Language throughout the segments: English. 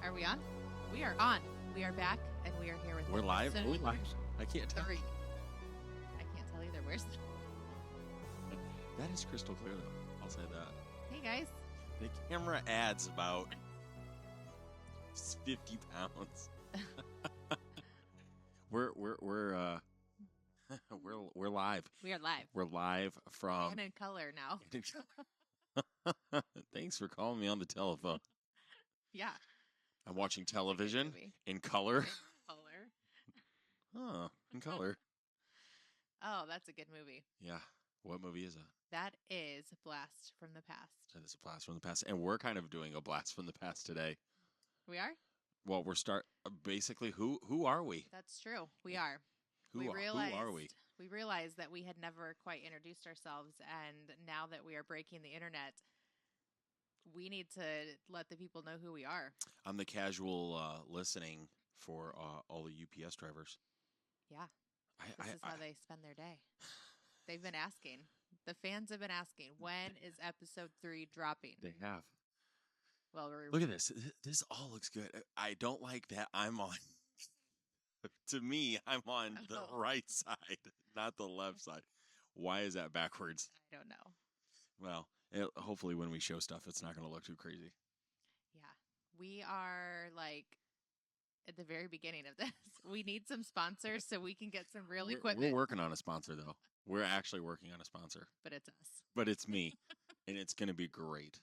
Are we on? We are on. We are back, and we are here with. We're live. episode Are we live? I can't tell. 3. I can't tell either. Where's the... That is crystal clear, though. I'll say that. Hey guys. The camera adds about 50 pounds. we're live. We are live. We're live from. And in color now. Thanks for calling me on the telephone. Yeah. I'm watching That's a good television movie. in color. In color. Oh, in color. Oh, that's a good movie. Yeah. What movie is it? That is Blast from the Past. That is a blast from the past, and we're kind of doing a blast from the past today. We are? Well, basically. Who are we? That's true. We are. Who are we? We realized that we had never quite introduced ourselves, and now that we are breaking the internet, we need to let the people know who we are. I'm the casual listening for all the UPS drivers. Yeah. This is how they spend their day. They've been asking. The fans have been asking, when is episode 3 dropping? They have. Well, Look at this. This all looks good. I don't like that I'm on. To me, I'm on the right side, not the left side. Why is that backwards? I don't know. Well, hopefully when we show stuff, it's not going to look too crazy. Yeah. We are like at the very beginning of this. We need some sponsors so we can get some real equipment. We're working on a sponsor, though. We're actually working on a sponsor. But it's us. But it's me, and it's going to be great.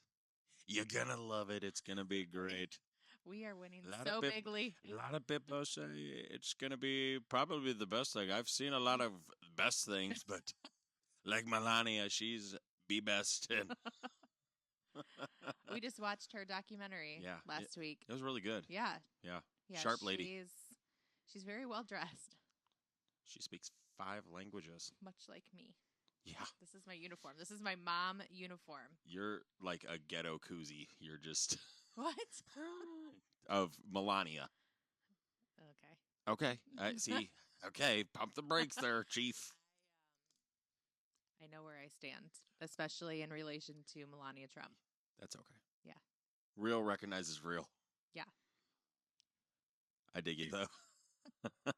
You're going to love it. It's going to be great. We are winning so bigly. A lot of people say it's going to be probably the best thing. I've seen a lot of best things, but like Melania, she's the best. And We just watched her documentary last week. It was really good. Yeah. Yeah. Yeah, Sharp lady. She's very well dressed. She speaks 5 languages. Much like me. Yeah. This is my uniform. This is my mom uniform. You're like a ghetto koozie. You're just... What? Of Melania. Okay. Okay. I see. Okay. Pump the brakes there, Chief. I know where I stand, especially in relation to Melania Trump. That's okay. Yeah. Real recognizes real. Yeah. I dig it, though.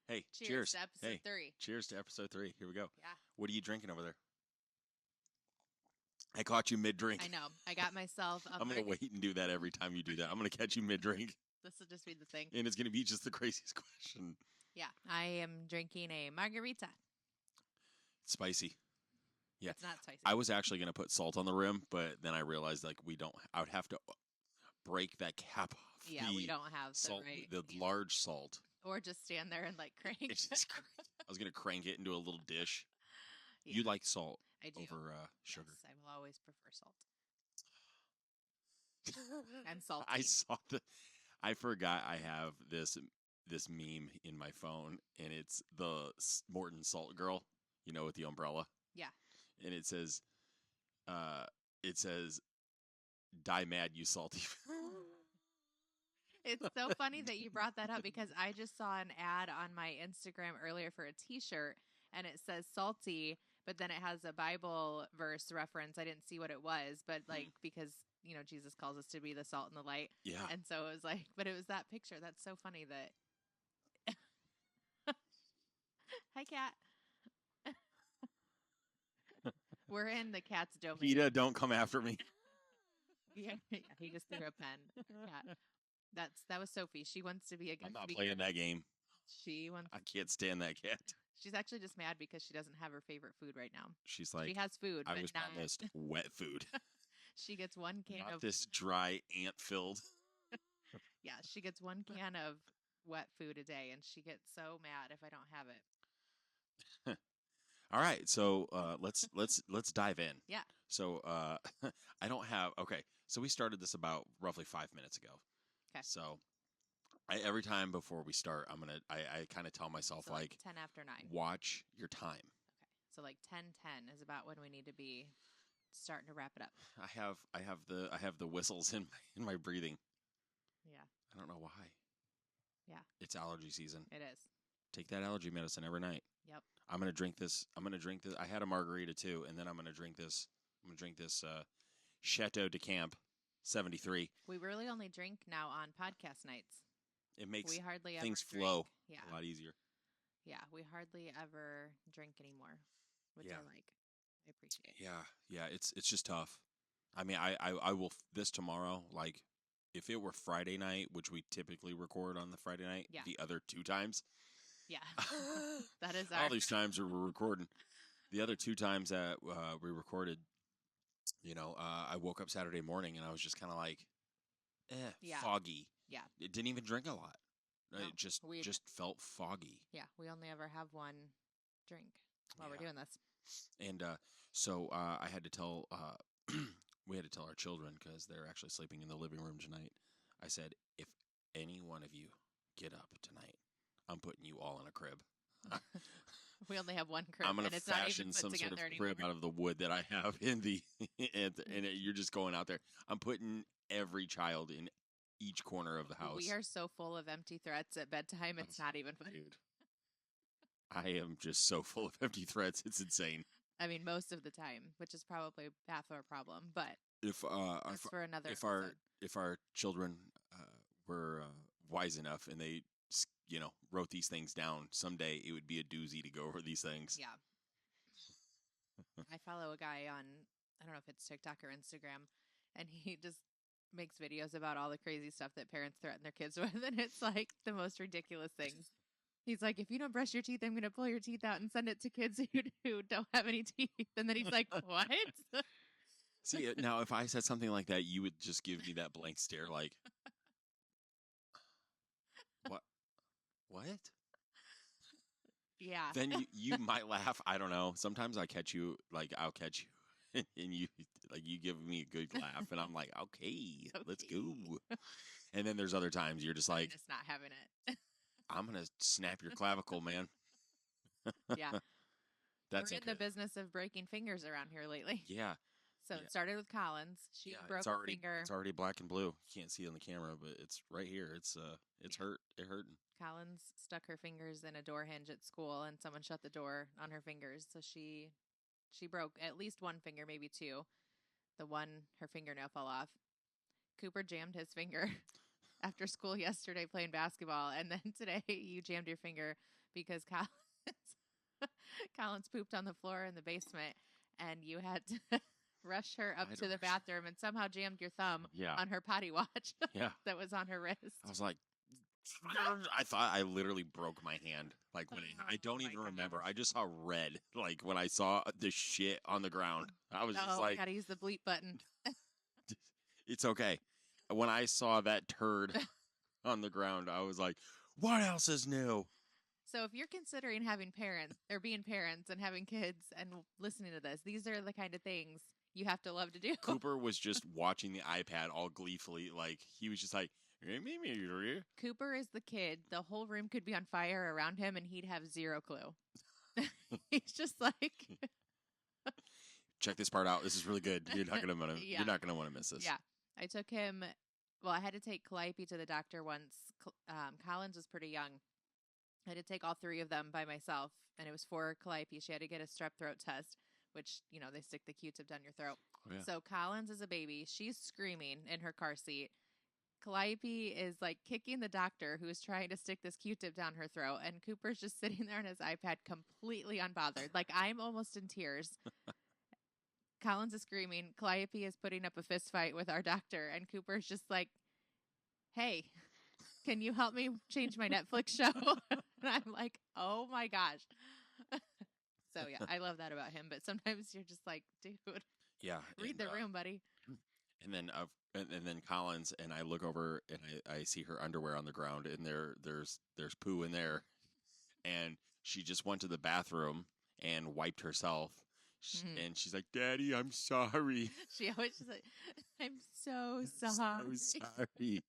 Hey, cheers. To episode 3. Cheers to episode 3. Here we go. Yeah. What are you drinking over there? I caught you mid-drink. I know. I got myself a I'm going to wait and do that every time you do that. I'm going to catch you mid-drink. This will just be the thing. And it's going to be just the craziest question. Yeah. I am drinking a margarita. Spicy. Yeah. It's not spicy. I was actually going to put salt on the rim, but then I realized I would have to break that cap off. Yeah, we don't have salt, the large salt. Or just stand there and crank. It's just I was going to crank it into a little dish. Yeah, You like salt I do. over sugar. Yes, I will always prefer salt. I'm salty. I forgot I have this meme in my phone, and it's the Morton Salt Girl, with the umbrella. Yeah. And it says, "Die mad, you salty." It's so funny that you brought that up because I just saw an ad on my Instagram earlier for a t-shirt and it says salty, but then it has a Bible verse reference. I didn't see what it was, but because, Jesus calls us to be the salt and the light. Yeah. And so it was but it was that picture. That's so funny that. Hi, cat. We're in the cat's domain. PETA, don't come after me. Yeah, he just threw a pen. Cat. That was Sophie. She wants to be a good I'm not speaker. playing that game. She wants. I can't stand that cat. She's actually just mad because she doesn't have her favorite food right now. She's like, she has food, I but was not. promised wet food. She gets one can Not of this dry ant-filled. Yeah, she gets one can of wet food a day, and she gets so mad if I don't have it. All right, so let's dive in. Yeah. So I don't have So we started this about roughly 5 minutes ago. Okay. So every time before we start, I kind of tell myself So 10 after 9. watch your time. Okay. So 10:10 is about when we need to be starting to wrap it up. I have the whistles in my breathing. Yeah. I don't know why. Yeah. It's allergy season. It is. Take that allergy medicine every night. Yep. I'm gonna drink this. I had a margarita too, and then I'm gonna drink this. Chateau de Camp 73. We really only drink now on podcast nights. It makes We hardly things ever drink. flow Yeah. a lot easier. Yeah, we hardly ever drink anymore, which Yeah. I like. I appreciate. Yeah, it's just tough. I mean, I will this tomorrow. Like, if it were Friday night, which we typically record on the Friday night, Yeah. the other 2 times, Yeah. That is all our these times we're recording. The other 2 times that we recorded, I woke up Saturday morning and I was just kind of like, Yeah. foggy. Yeah. It didn't even drink a lot. No, It just we- felt foggy. Yeah, we only ever have one drink while we're Yeah. doing this. And so I had to tell, we had to tell our children because they're actually sleeping in the living room tonight. I said, if any one of you get up tonight, I'm putting you all in a crib. We only have one crib, I'm going and to it's not even fashion put some sort together of anymore. crib out of the wood that I have in the, and you're just going out there. I'm putting every child in each corner of the house. We are so full of empty threats at bedtime, it's not even funny. Dude, I am just so full of empty threats. It's insane. I mean, most of the time, which is probably half our problem, but If that's for another if episode. if our children were wise enough and they wrote these things down, someday it would be a doozy to go over these things. Yeah. I follow a guy on, I don't know if it's TikTok or Instagram, and he just makes videos about all the crazy stuff that parents threaten their kids with, and it's like the most ridiculous things. He's like, if you don't brush your teeth, I'm going to pull your teeth out and send it to kids who don't have any teeth. And then he's like, what? See, now if I said something like that, you would just give me that blank stare like, what? Yeah. Then you might laugh. I don't know. Sometimes I'll catch you, and you give me a good laugh, and I'm like, okay, let's go. And then there's other times you're just like, just not having it. I'm gonna snap your clavicle, man. Yeah. That's We're in the business of breaking fingers around here lately. Yeah. So Yeah. It started with Collins. She broke it's her already, finger. It's already black and blue. You can't see it on the camera, but it's right here. It's hurt. It hurting. Collins stuck her fingers in a door hinge at school, and someone shut the door on her fingers. So she broke at least one finger, maybe 2. Her fingernail fell off. Cooper jammed his finger after school yesterday playing basketball, and then today you jammed your finger because Collins pooped on the floor in the basement, and you had to rush her up to the bathroom and somehow jammed your thumb on her potty watch that was on her wrist. I was like, I thought I literally broke my hand. Like when I don't even remember. I just saw red. Like when I saw the shit on the ground, I was just like, gotta use the bleep button. It's okay. When I saw that turd on the ground, I was like, what else is new? So if you're considering having parents or being parents and having kids and listening to this, these are the kind of things you have to love to do. Cooper was just watching the iPad all gleefully. Like he was just like, Cooper is the kid. The whole room could be on fire around him and he'd have zero clue. He's just like, check this part out. This is really good. You're not gonna want to. You're not gonna want to miss this. Yeah, I took him. Well, I had to take Calliope to the doctor once. Collins was pretty young. I had to take all 3 of them by myself, and it was for Calliope. She had to get a strep throat test, which they stick the Q-tip down your throat. Oh, yeah. So Collins is a baby. She's screaming in her car seat. Calliope is like kicking the doctor who's trying to stick this Q-tip down her throat, and Cooper's just sitting there on his iPad completely unbothered. Like I'm almost in tears. Collins is screaming. Calliope is putting up a fist fight with our doctor, and Cooper's just like, hey, can you help me change my Netflix show? And I'm like, oh my gosh. So yeah, I love that about him. But sometimes you're just like, dude, read the room, buddy. And then Collins, and I look over and I see her underwear on the ground, and there's poo in there, and she just went to the bathroom and wiped herself. And she's like, Daddy, I'm sorry. She always just like, I'm so sorry. So sorry.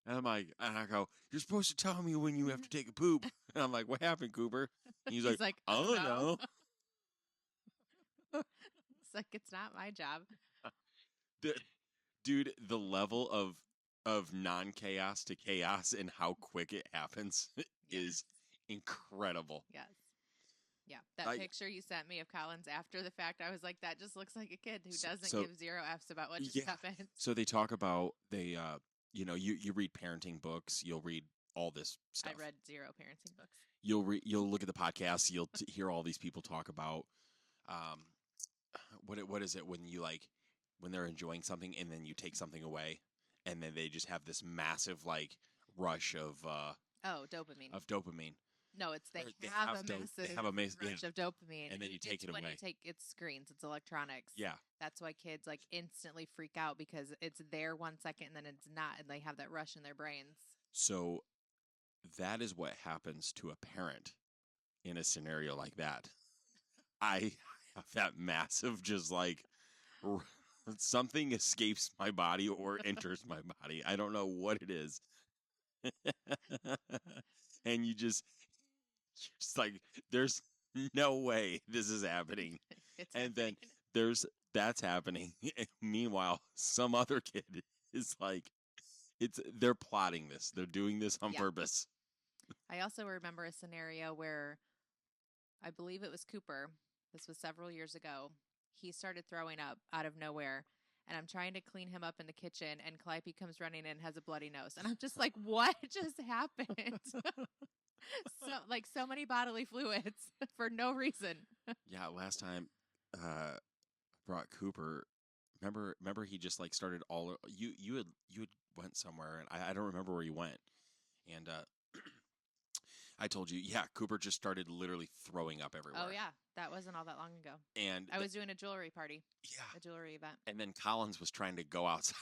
And I'm like, and I go, you're supposed to tell me when you have to take a poop. And I'm like, what happened, Cooper? And he's like, I don't know. It's like, it's not my job. Dude, the level of non-chaos to chaos and how quick it happens is incredible. Yes. Yeah. That I- picture you sent me of Collins after the fact, I was like, that just looks like a kid who doesn't So- give 0 Fs about what just Yeah. happened. So they talk about you read parenting books, you'll read all this stuff. I read 0 parenting books. You'll look at the podcasts, you'll hear all these people talk about what is it when they're enjoying something and then you take something away and then they just have this massive like rush of dopamine. No, it's they Or they have have a they massive have a massive- rush of dopamine, and then you take It's it when away. You take it's screens, it's electronics. Yeah. That's why kids like instantly freak out because it's there 1 second and then it's not, and they have that rush in their brains. So that is what happens to a parent in a scenario like that. I have that massive, just like something escapes my body or enters my body. I don't know what it is. And you're just like, there's no way this is happening. It's And then happening. that's happening. Meanwhile, some other kid is like, they're plotting this. They're doing this on Yeah. purpose. I also remember a scenario where I believe it was Cooper. This was several years ago. He started throwing up out of nowhere, and I'm trying to clean him up in the kitchen, and Calliope comes running in and has a bloody nose. And I'm just like, what just happened? So many bodily fluids for no reason. Yeah, last time I brought Cooper. Remember he just like started all you had went somewhere and I don't remember where you went. And I told you, yeah, Cooper just started literally throwing up everywhere. Oh, yeah. That wasn't all that long ago. And I was doing a jewelry party, yeah. a jewelry event. And then Collins was trying to go outside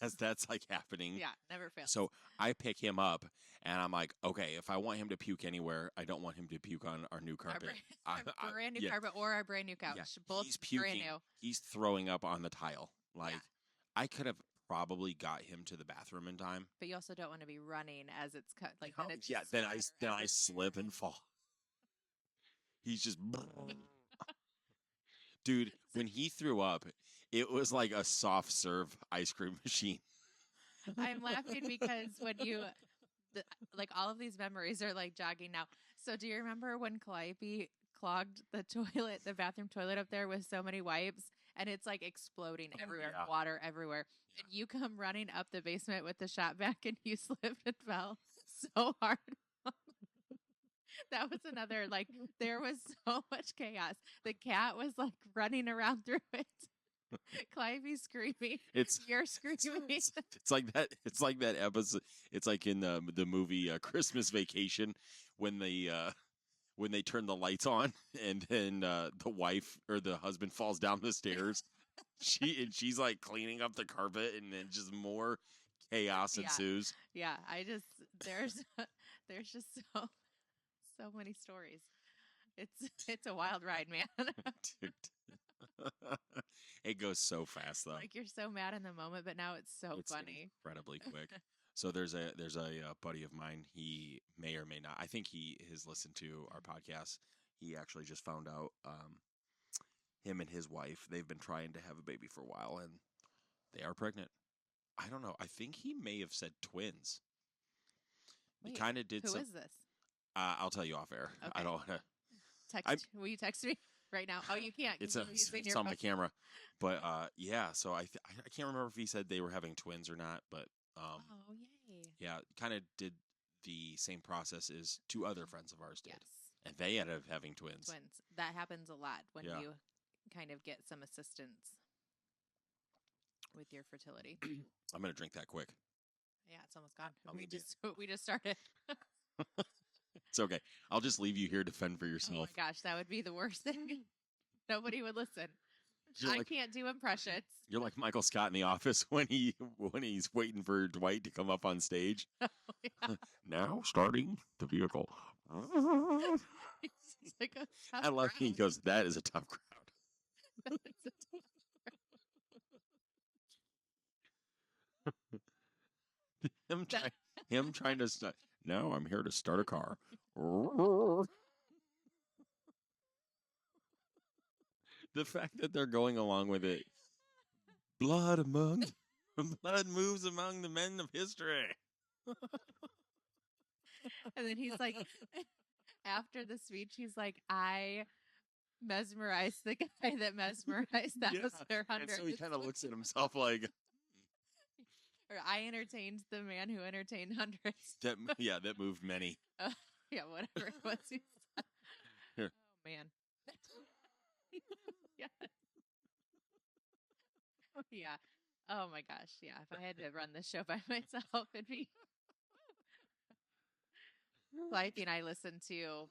as that's like happening. Yeah, never fails. So I pick him up and I'm like, okay, if I want him to puke anywhere, I don't want him to puke on our new carpet. Our brand new yeah. carpet or our brand new couch. Yeah, Both he's puking. brand new. He's throwing up on the tile. Like Yeah. I could have probably got him to the bathroom in time. But you also don't want to be running as it's cut. Like Oh, then it's yeah, just then splatter I slip everywhere. and fall. He's just dude, when he threw up, it was like a soft serve ice cream machine. I'm laughing because when like all of these memories are like jogging now. So do you remember when Calliope clogged the toilet, the bathroom toilet up there with so many wipes, and it's like exploding everywhere, yeah. water everywhere. Yeah. And you come running up the basement with the shop vac and you slipped and fell so hard. That was another, like, there was so much chaos. The cat was like running around through it. Calliope screaming. It's You're screaming. it's like that. It's like that episode. It's like in the movie Christmas Vacation when they turn the lights on and then the wife or the husband falls down the stairs. She's like cleaning up the carpet and then just more chaos Yeah. ensues. Yeah, there's just so many stories. It's a wild ride, man. Dude. It goes so fast though. Like you're so mad in the moment, but now it's so It's funny. incredibly quick. So there's a buddy of mine. He may or may not. I think he has listened to our podcast. He actually just found out him and his wife, they've been trying to have a baby for a while and they are pregnant. I don't know. I think he may have said twins. He Wait, kind of did Who some. is this? I'll tell you off air. I Okay. don't want to. Will you text me right now? Oh, you can't. 'cause It's you're using your on my phone. camera, but yeah. So I can't remember if he said they were having twins or not, but Oh, yay. yeah, kind of did the same process as two other friends of ours did, Yes. and they ended up having twins. Twins. That happens a lot when Yeah. you kind of get some assistance with your fertility. I'm gonna drink that quick. Yeah, it's almost gone. I'm We gonna we just started. It's okay. I'll just leave you here to fend for Oh my yourself. gosh, that would be the worst thing. Nobody would listen. You're I like, can't do impressions. you're like Michael Scott in The Office when he's waiting for Dwight to come up on stage. Yeah. Now starting the vehicle. It's like a tough I love he crowd. goes, that is a tough crowd. It's a tough- Him trying to start. Now I'm here to start a car. The fact that they're going along with it. Blood moves among the men of history. And then he's like, after the speech, he's like, I mesmerized the guy that mesmerized. That was their And hundred. so he kind of looks at himself like Or I entertained the man who entertained hundreds. that. Yeah, that moved many. Yeah, whatever it was. He said. Here. Oh man. Yeah. Yeah. Oh my gosh. Yeah. If I had to run this show by myself, it'd be. Wifey and I listen to.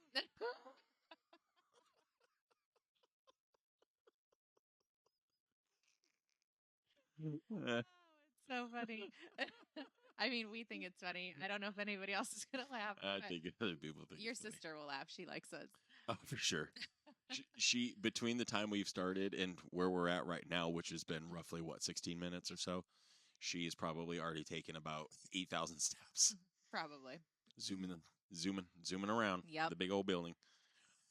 Oh, it's so funny. I mean, we think it's funny. I don't know if anybody else is gonna laugh. I but think other people think your it's funny. sister will laugh. She likes us. Oh, for sure. She between the time we've started and where we're at right now, which has been roughly 16 minutes or so, she's probably already taken about 8,000 steps, Probably. zooming around Yep. the big old building.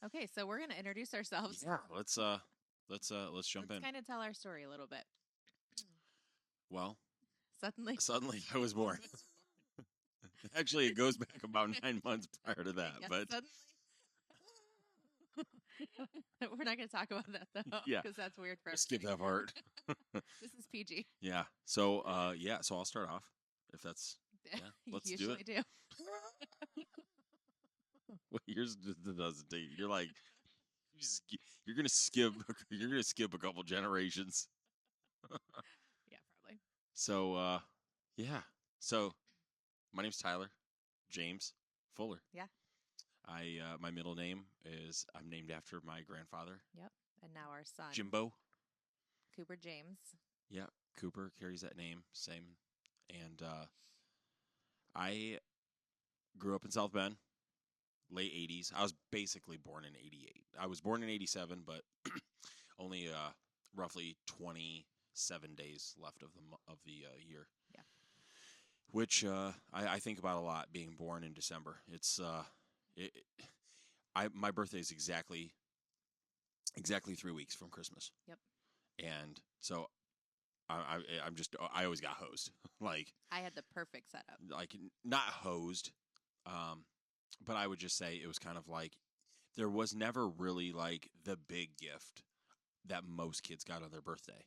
Okay, so we're gonna introduce ourselves. Yeah, let's jump Let's in. kind of tell our story a little bit. Well, Suddenly I was born. Actually, it goes back about 9 months prior to that, Yeah, but suddenly. We're not going to talk about that though, Yeah. because that's weird for skip everybody. that part. This is PG. Yeah. So, so I'll start off if that's You let's do it. usually do. what yours doesn't take. You're like you're gonna skip a couple generations. Yeah, probably. So, So, my name's Tyler James Fuller. Yeah. My middle name is I'm named after my grandfather, And now our son, Jimbo. Cooper James. Yeah, Cooper carries that name, same. And I grew up in South Bend, late 80s. I was basically born in 88. I was born in 87, but only roughly 27 days left of the year. Yeah. Which I think about a lot, being born in December. It's my birthday is exactly 3 weeks from Christmas. Yep. And so I always got hosed. Like I had the perfect setup. Like not hosed, but I would just say it was kind of like there was never really like the big gift that most kids got on their birthday,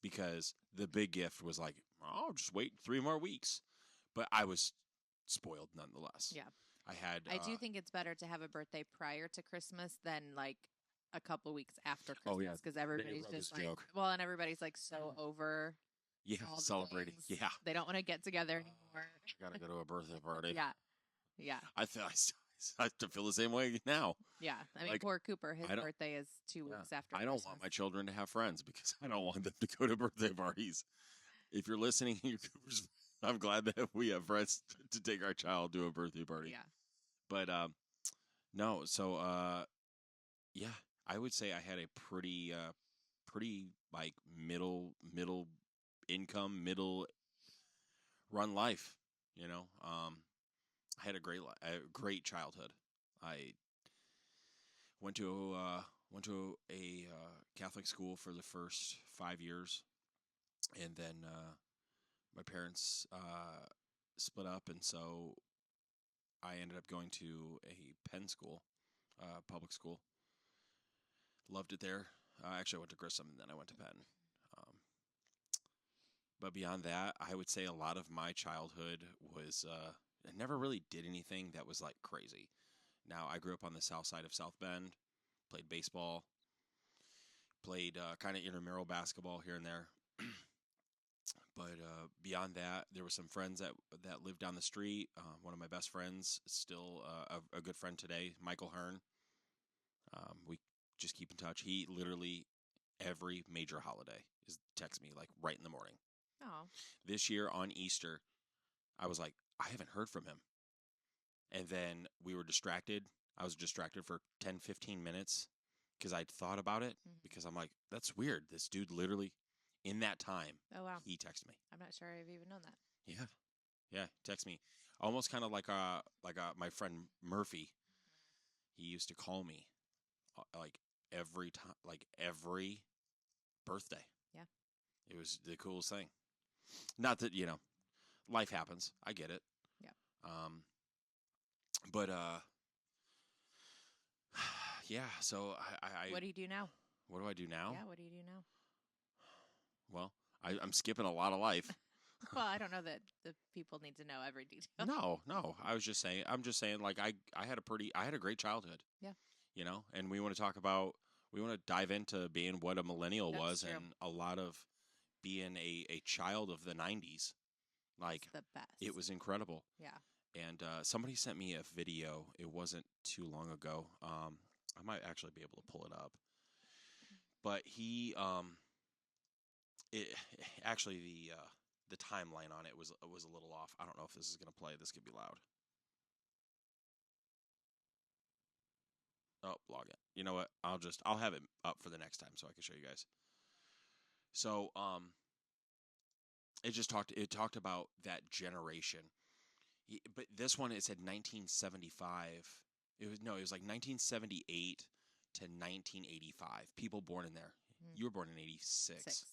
because the big gift was like, oh, just wait 3 more weeks. But I was spoiled nonetheless. Yeah. I do think it's better to have a birthday prior to Christmas than like a couple weeks after Christmas. Oh, yeah. Because everybody's rub just his like, joke. well, and everybody's like so over all the celebrating. things. Yeah, They don't want to get together anymore. gotta go to a birthday party. Yeah. Yeah. I still feel the same way now. Yeah. I mean, Like, poor Cooper, his I don't- birthday is 2 weeks after I don't Christmas. want my children to have friends because I don't want them to go to birthday parties. If you're listening, and you're Cooper's, I'm glad that we have friends to take our child to a birthday party. Yeah. But no, so I would say I had a pretty like middle income, middle run life. You know, I had a great childhood. I went to a Catholic school for the first 5 years, and then my parents split up, and so I ended up going to a Penn school, public school. Loved it there. Actually, I went to Grissom, and then I went to Penn. But beyond that, I would say a lot of my childhood was I never really did anything that was like crazy. Now, I grew up on the south side of South Bend, played baseball, played kind of intramural basketball here and there. But beyond that, there were some friends that lived down the street. One of my best friends, still a good friend today, Michael Hearn. We just keep in touch. He literally every major holiday texts me like right in the morning. Oh. This year on Easter, I was like, I haven't heard from him. And then we were distracted. I was distracted for 10, 15 minutes because I'd thought about it, because I'm like, that's weird. This dude literally, in that time, Oh, wow. he texted me. I'm not sure I've even known that. Yeah. Yeah, text me. Almost kind of like my friend Murphy. He used to call me like every time, like every birthday. Yeah. It was the coolest thing. Not that, life happens. I get it. Yeah. But yeah, so What do you do now? what do I do now? Yeah, what do you do now? Well, I'm skipping a lot of life. Well, I don't know that the people need to know every detail. No. I'm just saying, like I had a great childhood. Yeah. You know, and we want to dive into being what a millennial That's was true. and a lot of being a child of the 90s. Like, It's the best. it was incredible. Yeah. And somebody sent me a video. It wasn't too long ago. I might actually be able to pull it up. But it actually the timeline on it was a little off. I don't know if this is going to play. This could be loud. Oh, log it. You know what? I'll have it up for the next time so I can show you guys. So, it talked about that generation. But this one, it said 1975. It was like 1978 to 1985. People born in there. Mhm. You were born in 86. 6.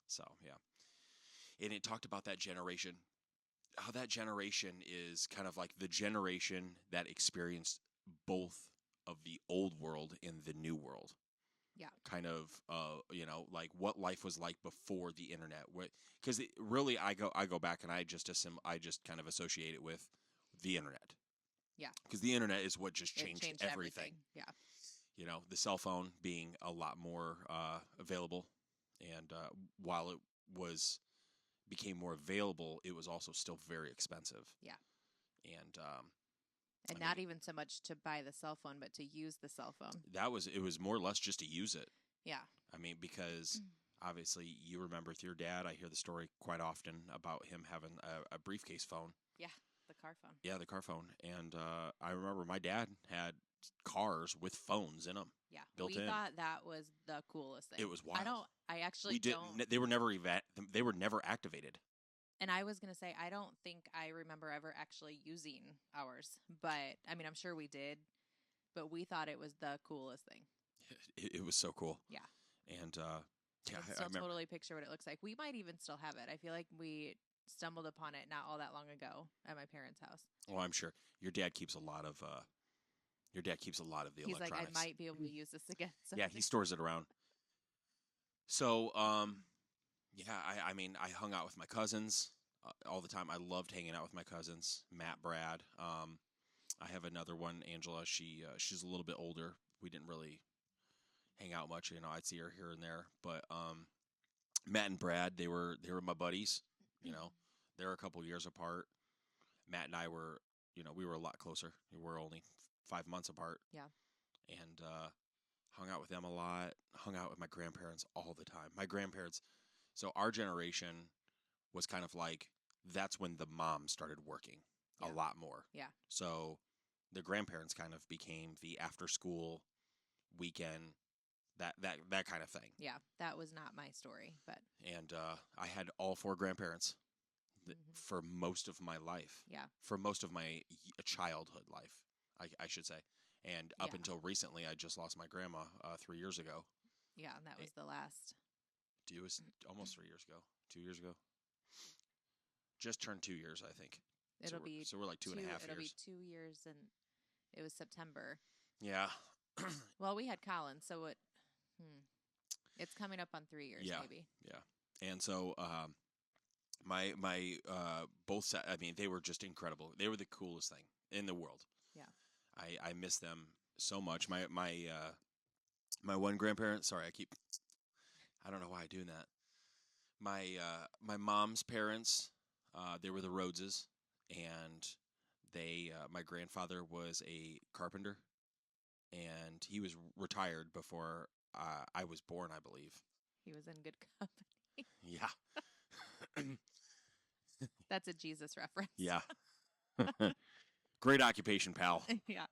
So, yeah. And it talked about that generation. How that generation is kind of like the generation that experienced both of the old world and the new world. Yeah. Kind of, like what life was like before the internet. Because really, I go back and I just kind of associate it with the internet. Yeah. Because the internet is what just It changed everything. Yeah. You know, the cell phone being a lot more available, and while it became more available, it was also still very expensive. Yeah. And not even so much to buy the cell phone, but to use the cell phone. It was more or less just to use it. Yeah. I mean, because obviously you remember with your dad, I hear the story quite often about him having a briefcase phone. Yeah, the car phone. Yeah, the car phone. And I remember my dad had cars with phones in them. Yeah, built in. We thought that was the coolest thing. It was wild. I actually don't. They were never activated. And I was going to say, I don't think I remember ever actually using ours. But, I mean, I'm sure we did. But we thought it was the coolest thing. It was so cool. Yeah. And, I can still totally picture what it looks like. We might even still have it. I feel like we stumbled upon it not all that long ago at my parents' house. Oh, I'm sure. Your dad keeps a lot of the He's electronics. Like, I might be able to use this again. Yeah, he stores it around. So, yeah, I mean, I hung out with my cousins all the time. I loved hanging out with my cousins, Matt, Brad. I have another one, Angela. She's a little bit older. We didn't really hang out much. You know, I'd see her here and there. But Matt and Brad, they were my buddies. You know, they're a couple years apart. Matt and I were, we were a lot closer. We were only 5 months apart. Yeah. And hung out with them a lot. Hung out with my grandparents all the time. My grandparents. So our generation was kind of like, that's when the mom started working a lot more. Yeah. So the grandparents kind of became the after school weekend, that kind of thing. Yeah, that was not my story, but. And I had all 4 grandparents for most of my life. Yeah. For most of my childhood life, I should say. And up until recently, I just lost my grandma 3 years ago. Yeah, and that was the last. It was almost 3 years ago. 2 years ago. Just turned 2 years, I think. So we're like 2.5 years. It'll be 2 years, and it was September. Yeah. Well, we had Colin, so it's coming up on 3 years, maybe. Yeah. And so my both I mean, they were just incredible. They were the coolest thing in the world. Yeah. I miss them so much. My one grandparent, sorry, I don't know why I'm doing that. My mom's parents, they were the Rhodeses, and my grandfather was a carpenter, and he was retired before I was born, I believe. He was in good company. Yeah. That's a Jesus reference. Yeah. Great occupation, pal. Yeah.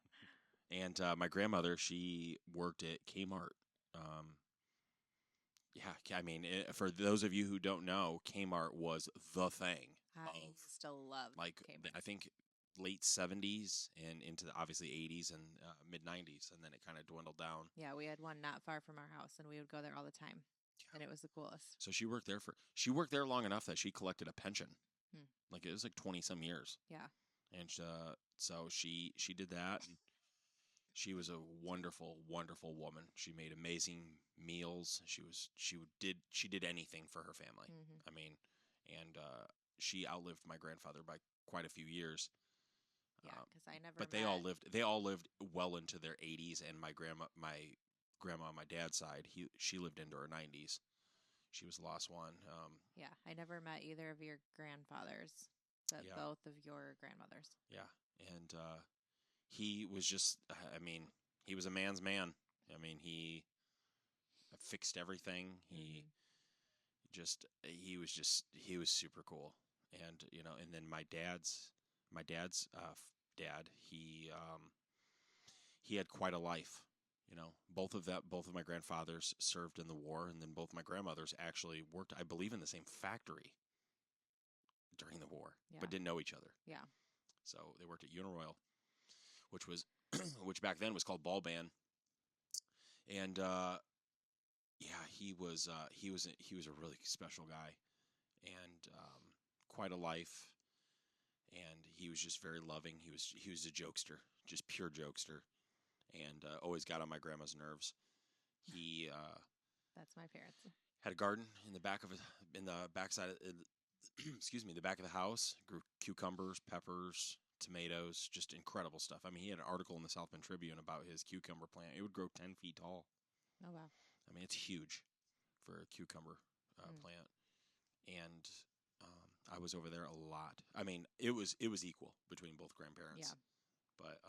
And my grandmother, she worked at Kmart. Yeah, I mean, for those of you who don't know, Kmart was the thing. I still love Kmart. I think late 70s and into the obviously 80s and mid 90s, and then it kind of dwindled down. Yeah, we had one not far from our house, and we would go there all the time, and it was the coolest. So she worked there long enough that she collected a pension. Like it was like 20 some years. Yeah. And so she did that. And She was a wonderful, wonderful woman. She made amazing meals. She did anything for her family. Hmm. I mean, and she outlived my grandfather by quite a few years. Yeah, because I never But met. they all lived well into their 80s, and my grandma on my dad's side, she lived into her 90s. She was the last one. Yeah, I never met either of your grandfathers, but Yeah, both of your grandmothers. yeah, and he was just, I mean, he was a man's man. I mean, he fixed everything. Hmm. He was super cool. And and then my dad's dad, he had quite a life. Both of my grandfathers served in the war, and then both my grandmothers actually worked, I believe, in the same factory during the war, Yeah. but didn't know each other. Yeah. So they worked at Uniroyal, which was which back then was called Ball Band. And yeah, he was a really special guy, and quite a life. And he was just very loving. He was a jokester, just pure jokester, and always got on my grandma's nerves. He That's my parents. had a garden in the backside of excuse me, the back of the house. Grew cucumbers, peppers, tomatoes, just incredible stuff. I mean, he had an article in the South Bend Tribune about his cucumber plant. It would grow 10 feet tall. Oh, wow. I mean, it's huge for a cucumber Mm. plant. And I was over there a lot. I mean, it was equal between both grandparents. Yeah. But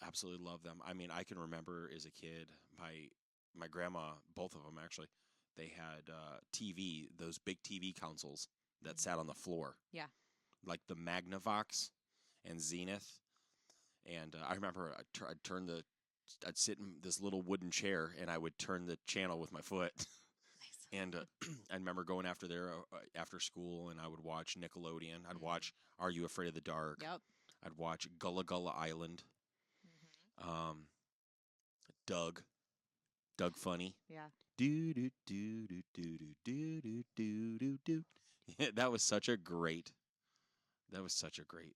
absolutely love them. I mean, I can remember as a kid, my grandma, both of them actually, they had those big TV consoles that Mhm. sat on the floor. Yeah. Like the Magnavox and Zenith. And I remember I'd sit in this little wooden chair and I would turn the channel with my foot. Nice. And I remember going after school, and I would watch Nickelodeon. I'd Mhm. watch Are You Afraid of the Dark? Yep. I'd watch Gullah Gullah Island. Hmm. Um, Doug Funny. Yeah. Do do do do do do do do do do. That was such a great. That was such a great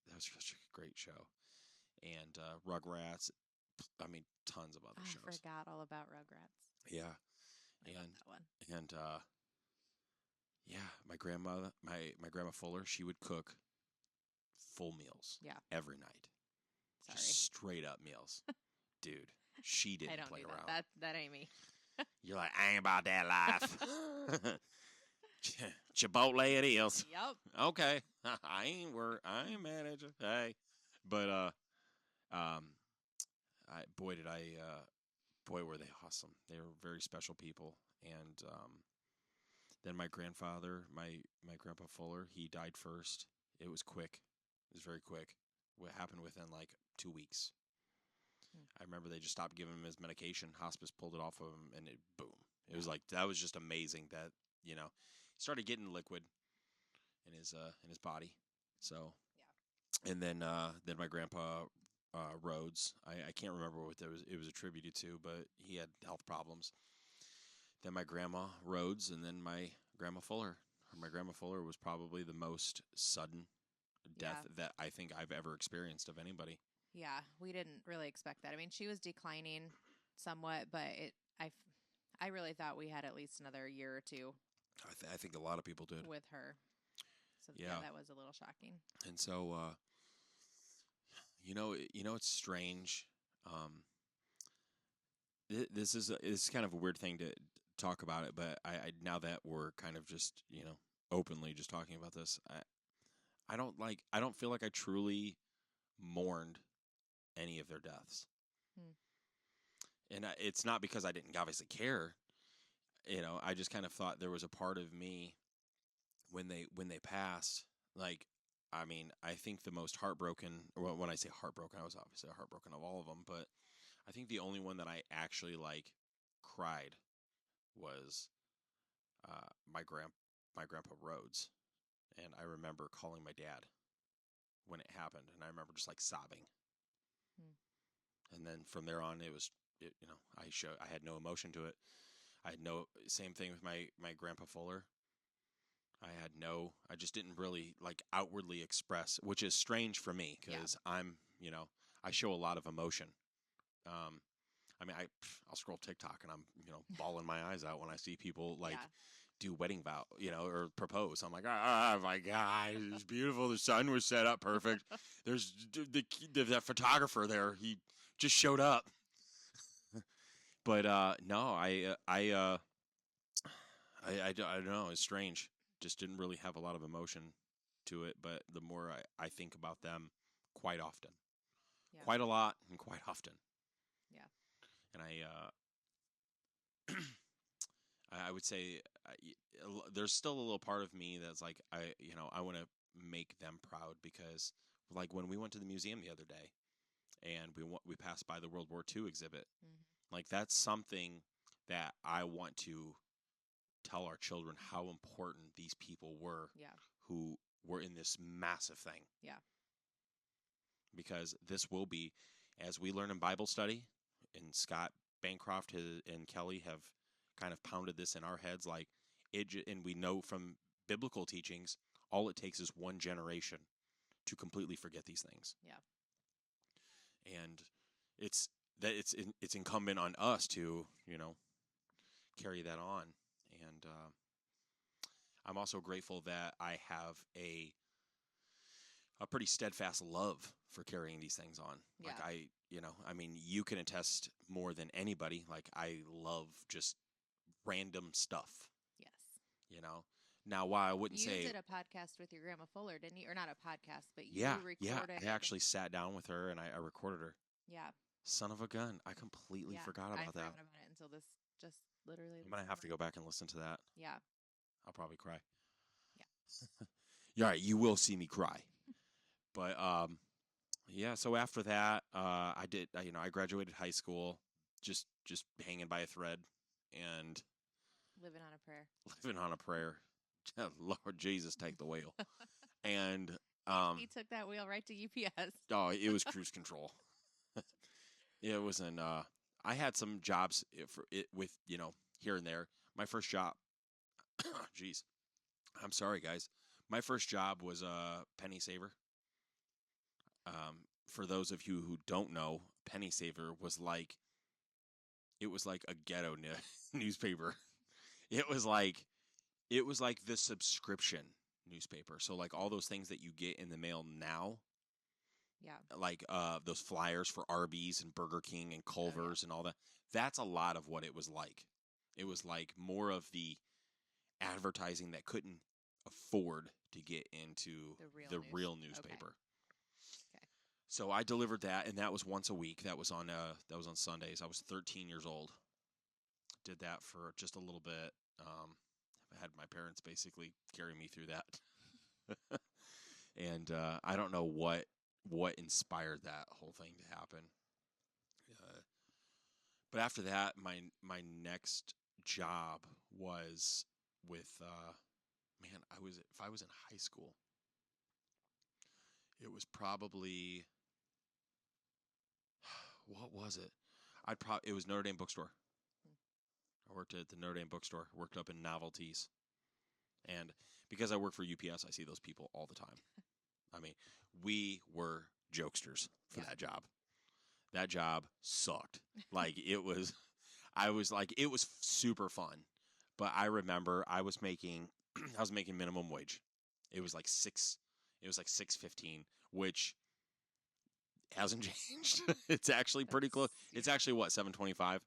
show. And Rugrats. I mean, tons of other Oh, I shows. forgot all about Rugrats. Yeah, I love and that one. and yeah, my grandma Fuller, she would cook full meals. Yeah. Every night, Sorry. just straight up meals, dude. She I didn't don't play do around. that ain't me. You're like, I ain't about that life. Chipotle it is. Yep. Okay, I ain't mad at you. Hey, but um, boy, were they awesome. They were very special people. And then my grandfather, my grandpa Fuller, he died first. It was quick. It was very quick. What happened within like 2 weeks. Hmm. I remember they just stopped giving him his medication. Hospice pulled it off of him, and boom. It was like that was just amazing that he started getting liquid in his body. So Yeah. and then my grandpa Rhodes. I can't remember what it was attributed to, but he had health problems. Then my grandma Rhodes, and then my grandma Fuller. My grandma Fuller was probably the most sudden death Yeah. that I think I've ever experienced of anybody. Yeah. We didn't really expect that. I mean, she was declining somewhat, but I really thought we had at least another year or two I think a lot of people did. with her. So Yeah. that was a little shocking. And so, it's strange. This is kind of a weird thing to talk about it, but I now that we're kind of just openly just talking about this, I don't feel like I truly mourned any of their deaths. And it's not because I didn't obviously care. I just kind of thought there was a part of me when they passed. Like, I mean, I think the most heartbroken. Well, when I say heartbroken, I was obviously heartbroken of all of them, but I think the only one that I actually cried was my grandpa Rhodes, and I remember calling my dad when it happened, and I remember just sobbing. And then from there on, I had no emotion to it. I had no same thing with my grandpa Fuller. I just didn't really outwardly express, which is strange for me because I show a lot of emotion I mean, I'll scroll TikTok and I'm, bawling my eyes out when I see people like Yeah. do wedding vow, or propose. I'm like, oh my God, it's beautiful. The sun was set up perfect. There's that photographer there. He just showed up. But no, I don't know. It's strange. Just didn't really have a lot of emotion to it. But the more I think about them quite often, Yeah. quite a lot and quite often. Yeah. And I would say there's still a little part of me that's like, I want to make them proud because like when we went to the museum the other day and we passed by the World War II exhibit, like that's something that I want to tell our children how important these people were who were in this massive thing. Yeah. Because this will be, as we learn in Bible study, and Scott Bancroft and Kelly have kind of pounded this in our heads, like and we know from biblical teachings, all it takes is one generation to completely forget these things. Yeah. And it's incumbent on us to, carry that on. And I'm also grateful that I have a pretty steadfast love for carrying these things on. Yeah. Like I mean, you can attest more than anybody. Like I love just random stuff. Yes. Now while I wouldn't say you did a podcast with your grandma Fuller, didn't you? Or not a podcast, but you yeah, recorded. I actually sat down with her and I recorded her. Yeah. Son of a gun. I completely forgot about I that. forgot about it until this just literally. I'm going to have to go back and listen to that. Yeah. I'll probably cry. Yeah. You're right. You will see me cry. But, yeah, so after that, I did, I graduated high school, just hanging by a thread and living on a prayer. Living on a prayer. Lord Jesus, take the wheel. And he took that wheel right to UPS. Oh, it was cruise control. It wasn't. I had some jobs with here and there. My first job. Jeez, I'm sorry, guys. My first job was a penny saver. For those of you who don't know, penny saver was like a ghetto newspaper. It was like the subscription newspaper. So like all those things that you get in the mail now. Yeah. Like those flyers for Arby's and Burger King and Culver's and all that. That's a lot of what it was like. It was like more of the advertising that couldn't afford to get into the real newspaper. Okay. So I delivered that, and that was once a week. That was on Sundays. I was 13 years old. Did that for just a little bit. I had my parents basically carry me through that. And I don't know what inspired that whole thing to happen. But after that, my next job was with if I was in high school, it was probably what was it? It was Notre Dame Bookstore. I worked at the Notre Dame Bookstore. Worked up in novelties, and because I work for UPS, I see those people all the time. I mean, we were jokesters for that job. That job sucked. Like it was super fun. But I remember I was making minimum wage. It was like $6.15, which hasn't changed. It's actually pretty close. It's actually what, $7.25?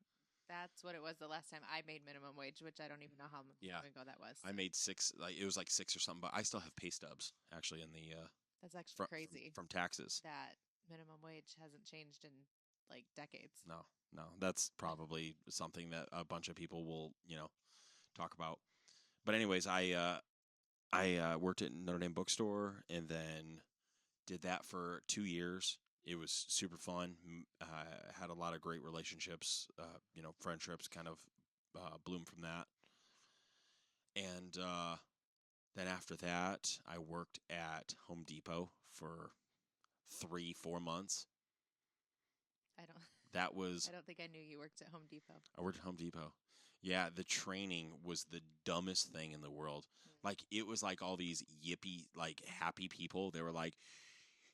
That's what it was the last time I made minimum wage, which I don't even know how long ago that was. I made $6, it was like $6 or something, but I still have pay stubs actually in the that's actually crazy. From taxes. That minimum wage hasn't changed in like decades. No. That's probably something that a bunch of people will, talk about. But anyways, I worked at Notre Dame Bookstore and then did that for 2 years. It was super fun. Had a lot of great relationships, friendships kind of bloomed from that. And then after that, I worked at Home Depot for 3-4 months. I don't think I knew you worked at Home Depot. I worked at Home Depot. Yeah, the training was the dumbest thing in the world. Like, it was like all these yippee, like, happy people. They were like,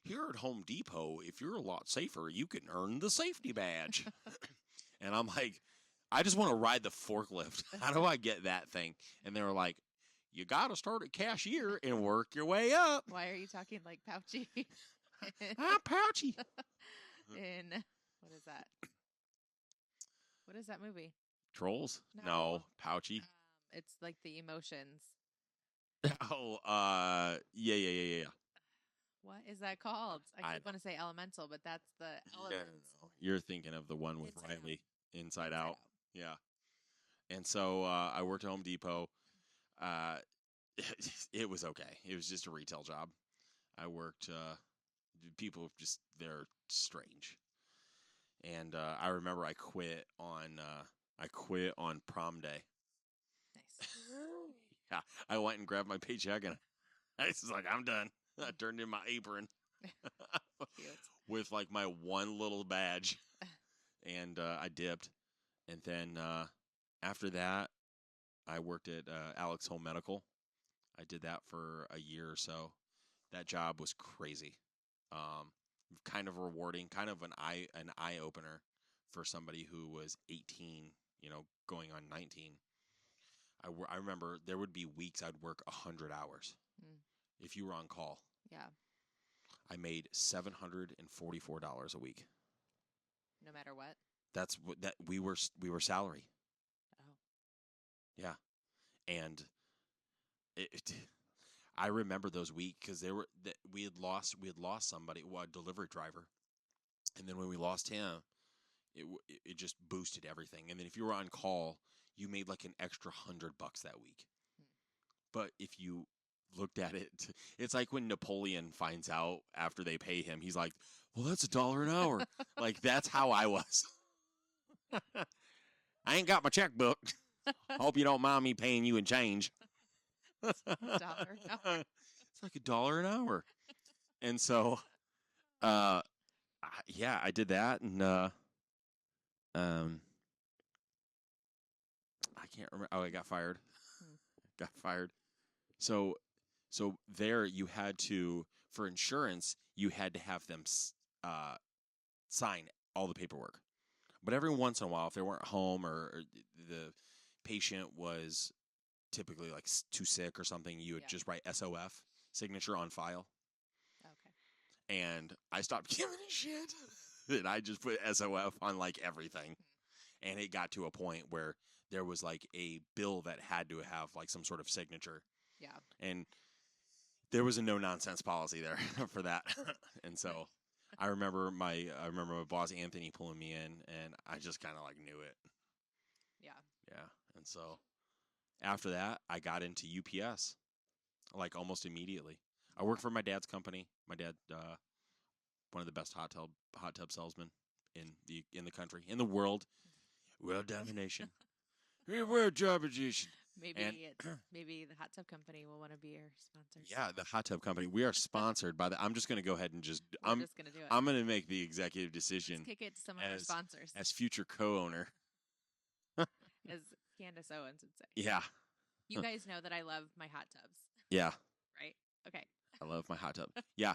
here at Home Depot, if you're a lot safer, you can earn the safety badge. And I'm like, I just want to ride the forklift. How do I get that thing? And they were like, you got to start at cashier and work your way up. Why are you talking like Pouchy? I'm pouchy. In what is that? What is that movie? Trolls? No. No, pouchy. It's like the emotions. Oh, yeah. What is that called? I I keep want to say elemental, but that's the No. elements. You're thinking of the one with Inside Out. Riley, Inside Out. Yeah. And so I worked at Home Depot. It was okay. It was just a retail job. I worked. People just they're strange. And I remember I quit on prom day. Nice. Yeah, I went and grabbed my paycheck and I was like, I'm done. I turned in my apron Cute. with like my one little badge, and I dipped. And then after that, I worked at Alex Home Medical. I did that for a year or so. That job was crazy, kind of rewarding, kind of an eye opener for somebody who was 18, going on 19. I remember there would be weeks I'd work 100 hours if you were on call. Yeah. I made $744 a week. No matter what. That's what that we were salary. Oh. Yeah, and I remember those weeks because we had lost somebody, a delivery driver, and then when we lost him, it just boosted everything. And then if you were on call, you made like an extra $100 that week. But if you looked at it, it's like when Napoleon finds out after they pay him, he's like, well, that's $1 an hour. Like, that's how I was. I ain't got my checkbook. Hope you don't mind me paying you in change. $1 an hour. It's like $1 an hour. And so, I did that. And, I can't remember. Oh, I got fired. Got fired. So there you had to, for insurance, you had to have them sign all the paperwork. But every once in a while, if they weren't home or the patient was typically like too sick or something, you would just write SOF, signature on file. Okay. And I stopped giving a shit. And I just put SOF on like everything. And it got to a point where there was like a bill that had to have like some sort of signature. Yeah. And there was a no nonsense policy there for that. And so I remember my boss Anthony pulling me in, and I just kind of like knew it. Yeah. Yeah. And so after that, I got into UPS like almost immediately. I worked for my dad's company. My dad, one of the best hot tub salesmen in the country, in the world, world domination. World domination. Maybe the hot tub company will want to be our sponsor. Yeah, the hot tub company. We are sponsored by the. I'm just going to go ahead and just. I'm just going to do it. I'm going to make the executive decision. Let's kick it to some of our sponsors. As future co-owner. As Candace Owens would say. Yeah. You guys know that I love my hot tubs. Yeah. Right? Okay. I love my hot tub. Yeah.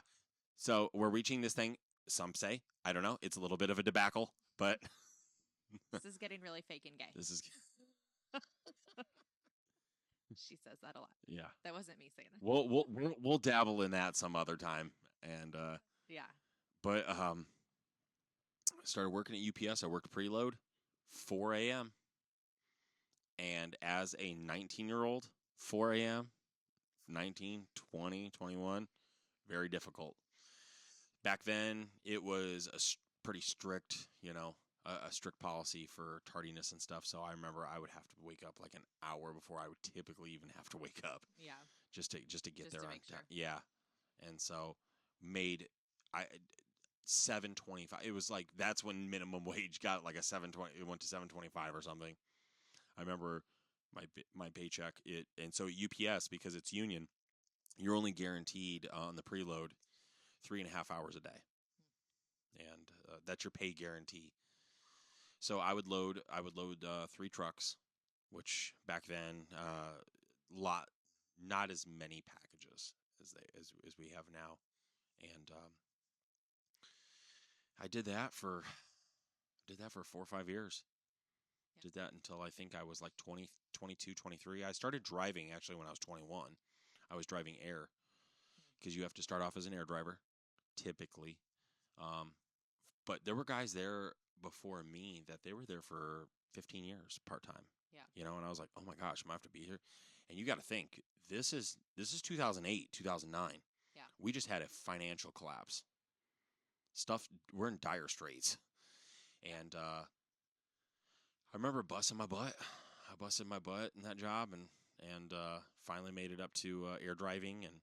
So we're reaching this thing. Some say, I don't know. It's a little bit of a debacle, but. This is getting really fake and gay. This is. She says that a lot. Yeah. That wasn't me saying that. We'll dabble in that some other time. And yeah. But I started working at UPS. I worked preload, 4 a.m. And as a 19-year-old, 4 a.m., 19, 20, 21, very difficult. Back then, it was a pretty strict, a strict policy for tardiness and stuff. So I remember I would have to wake up like an hour before I would typically even have to wake up. Yeah. Just to get there on time. Sure. Yeah. And so made $7.25. It was like that's when minimum wage got like a $7.20. It went to $7.25 or something. I remember my paycheck. And so UPS, because it's union, you're only guaranteed on the preload 3.5 hours a day, and that's your pay guarantee. So I would load 3 trucks, which back then not as many packages as we have now, and I did that for 4 or 5 years. Yeah. Did that until I think I was like 20, 22, 23. I started driving actually when I was 21. I was driving air because you have to start off as an air driver, typically. Um, but there were guys there before me that they were there for 15 years part time. Yeah. You know, and I was like, oh my gosh, I'm gonna have to be here. And you got to think this is 2008, 2009. Yeah. We just had a financial collapse. We're in dire straits, and I remember busting my butt. I busted my butt in that job, and finally made it up to air driving, and